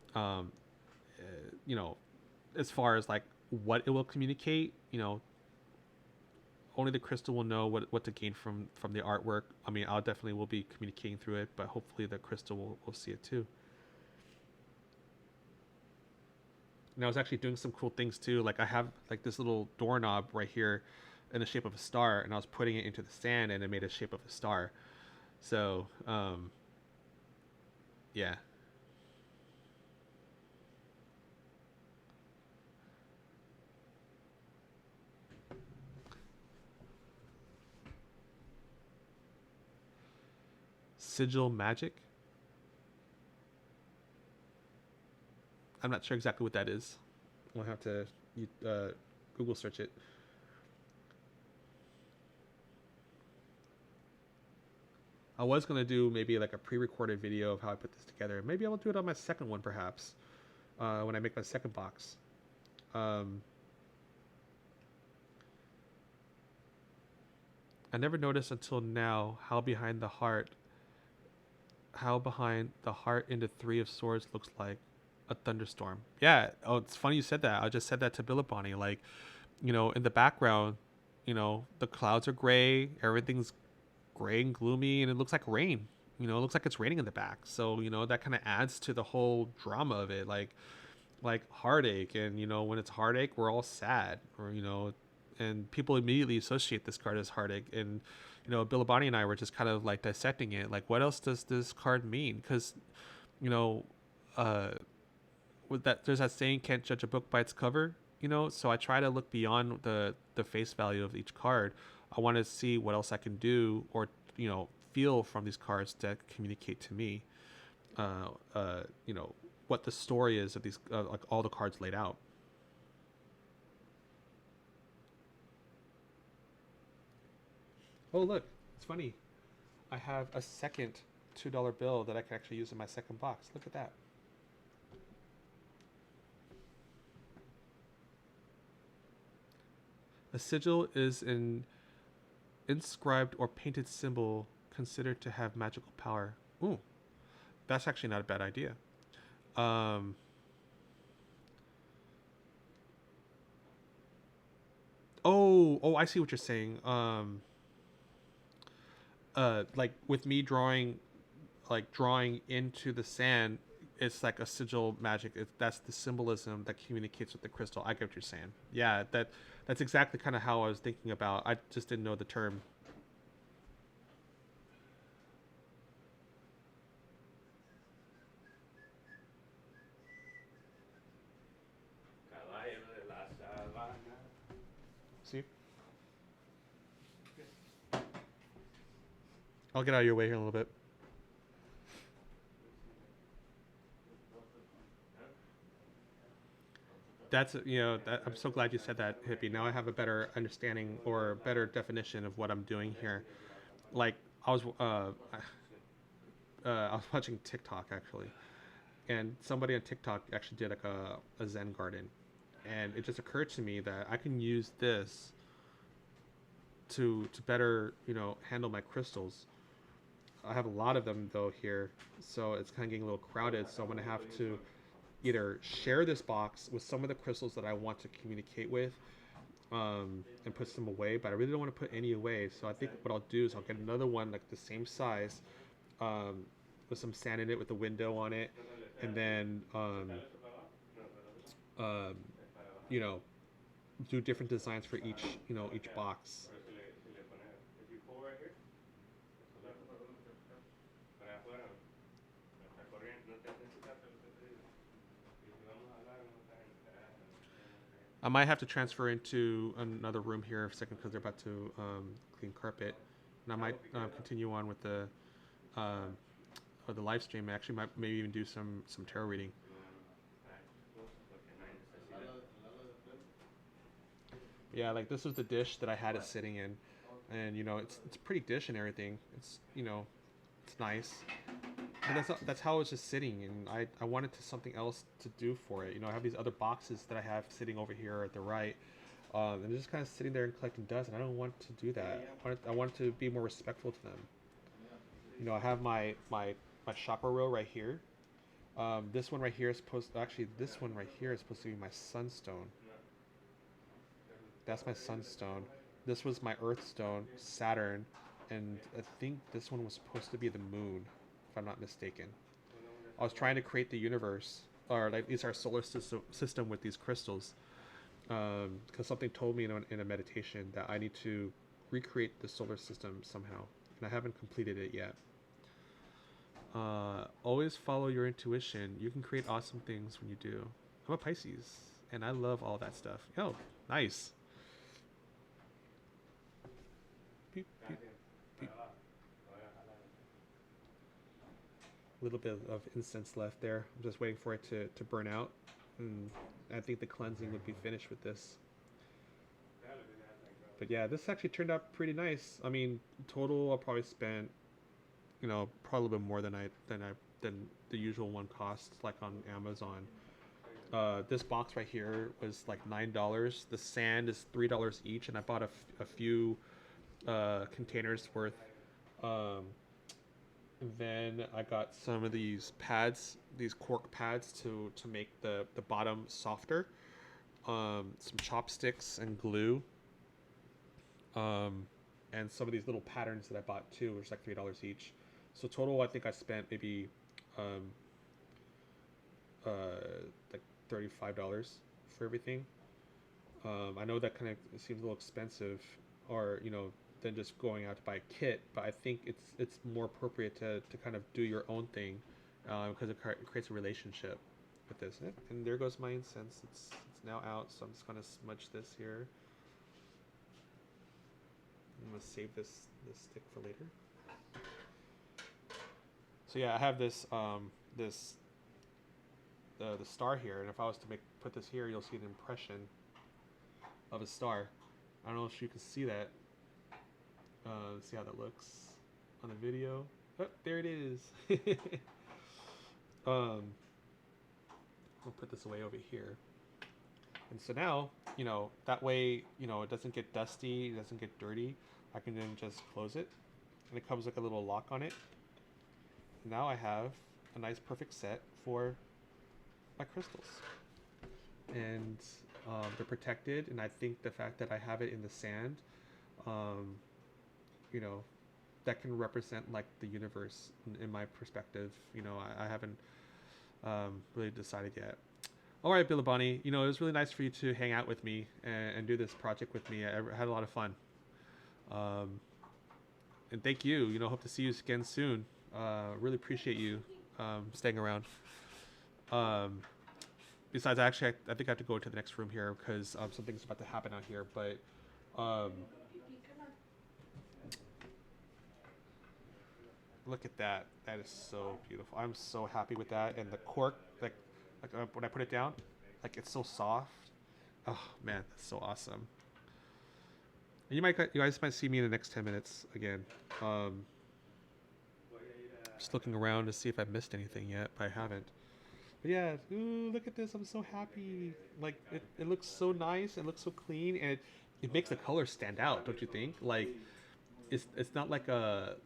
you know, as far as like what it will communicate, you know, only the crystal will know what to gain from the artwork. I mean, I'll definitely will be communicating through it, but hopefully the crystal will see it too. And I was actually doing some cool things too. Like I have like this little doorknob right here in the shape of a star, and I was putting it into the sand, and it made a shape of a star. So yeah. Sigil magic. I'm not sure exactly what that is. I'll have to Google search it. I was gonna do maybe like a pre-recorded video of how I put this together. Maybe I'll do it on my second one, perhaps, when I make my second box. I never noticed until now how behind the heart in the Three of Swords looks like. A thunderstorm. Yeah. Oh, it's funny you said that. I just said that to Billabong. Like, in the background, the clouds are gray. Everything's gray and gloomy, and it looks like rain. It looks like it's raining in the back. So that kind of adds to the whole drama of it. Like heartache, and when it's heartache, we're all sad, or and people immediately associate this card as heartache. And Billabong and I were just kind of like dissecting it. Like, what else does this card mean? Because you know, uh, with that, there's that saying, can't judge a book by its cover. So I try to look beyond the face value of each card. I want to see what else I can do, or feel from these cards that communicate to me uh, uh, you know what the story is of these, like all the cards laid out. Oh, look, it's funny, I have a second $2 bill that I can actually use in my second box. Look at that. A sigil is an inscribed or painted symbol considered to have magical power. Ooh, that's actually not a bad idea. Um, oh, I see what you're saying. Like with me drawing, like drawing into the sand, it's like a sigil magic. That's the symbolism that communicates with the crystal. I get what you're saying. Yeah, that's exactly kind of how I was thinking about. I just didn't know the term. See? I'll get out of your way here a little bit. That's I'm so glad you said that, Hippie. Now I have a better understanding or better definition of what I'm doing here. Like I was watching TikTok actually, and somebody on TikTok actually did like a Zen garden, and it just occurred to me that I can use this to better handle my crystals. I have a lot of them though here, so it's kind of getting a little crowded. So I'm gonna have to either share this box with some of the crystals that I want to communicate with, and put some away. But I really don't want to put any away. So I think what I'll do is I'll get another one like the same size, with some sand in it, with a window on it, and then um, you know, do different designs for each box. I might have to transfer into another room here for a second because they're about to clean carpet, and I might continue on with the live stream. Actually, might maybe even do some tarot reading. Yeah, like this was the dish that I had it sitting in, and it's a pretty dish and everything. It's nice. And that's how it's just sitting, and I wanted to something else to do for it. I have these other boxes that I have sitting over here at the right, and they're just kind of sitting there and collecting dust, and I don't want to do that. I want to be more respectful to them. I have my chakra row right here. This one right here is this one right here is supposed to be my sunstone. That's my sunstone. This was my earth stone, Saturn, and I think this one was supposed to be the moon, if I'm not mistaken. I was trying to create the universe, or like these are solar system with these crystals, because something told me in a meditation that I need to recreate the solar system somehow, and I haven't completed it yet. Always follow your intuition. You can create awesome things when you do. I'm a Pisces, and I love all that stuff. Oh, nice. Beep, beep, beep. A little bit of incense left there. I'm just waiting for it to burn out, and I think the cleansing would be finished with this. But yeah, this actually turned out pretty nice. I mean, total I'll probably spent probably a little bit more than the usual one costs, like on Amazon. This box right here was like $9. The sand is $3 each, and I bought a few containers worth, And then I got some of these pads, these cork pads to make the bottom softer. Some chopsticks and glue. And some of these little patterns that I bought too, which is like $3 each. So total, I think I spent maybe like $35 for everything. I know that kind of seems a little expensive, or than just going out to buy a kit. But I think it's more appropriate to kind of do your own thing, because it creates a relationship with this. And there goes my incense. It's now out, so I'm just gonna smudge this here. I'm gonna save this stick for later. So yeah, I have this the star here, and if I was to put this here, you'll see an impression of a star. I don't know if you can see that. See how that looks on the video. Oh, there it is. I'll put this away over here. And so now, that way, it doesn't get dusty, it doesn't get dirty. I can then just close it, and it comes like a little lock on it. And now I have a nice perfect set for my crystals. And they're protected, and I think the fact that I have it in the sand, that can represent like the universe in my perspective. I haven't really decided yet. All right, Billabong, it was really nice for you to hang out with me and do this project with me. I had a lot of fun. And thank you. Hope to see you again soon. Really appreciate you staying around. Besides, actually, I think I have to go into the next room here because something's about to happen out here. But look at that. That is so beautiful. I'm so happy with that. And the cork, like when I put it down, like it's so soft. Oh man, that's so awesome. And you guys might see me in the next 10 minutes again. Just looking around to see if I missed anything yet, but I haven't. But yeah, ooh, look at this. I'm so happy. Like it looks so nice. It looks so clean, and it makes the color stand out, don't you think? Like it's not like a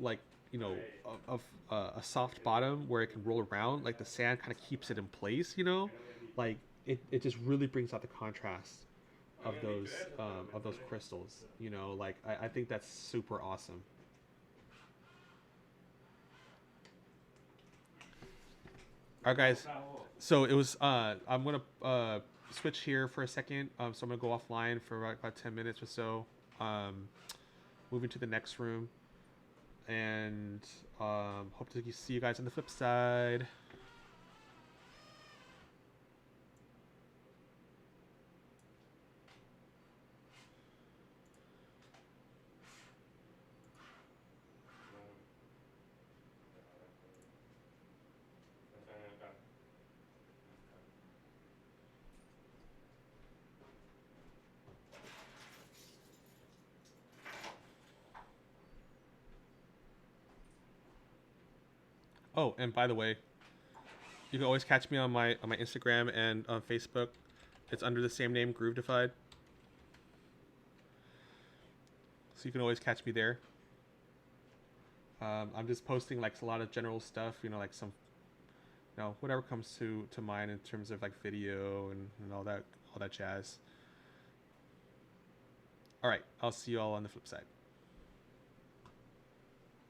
soft bottom where it can roll around. Like the sand kind of keeps it in place, like it just really brings out the contrast of those crystals. Like I think that's super awesome. All right, guys. So it was. I'm gonna switch here for a second. So I'm gonna go offline for about 10 minutes or so. Moving to the next room, and hope to see you guys on the flip side. Oh, and by the way, you can always catch me on my Instagram and on Facebook. It's under the same name, Groovedefied. So you can always catch me there. I'm just posting like a lot of general stuff, like some, whatever comes to mind in terms of like video and all that jazz. All right, I'll see you all on the flip side.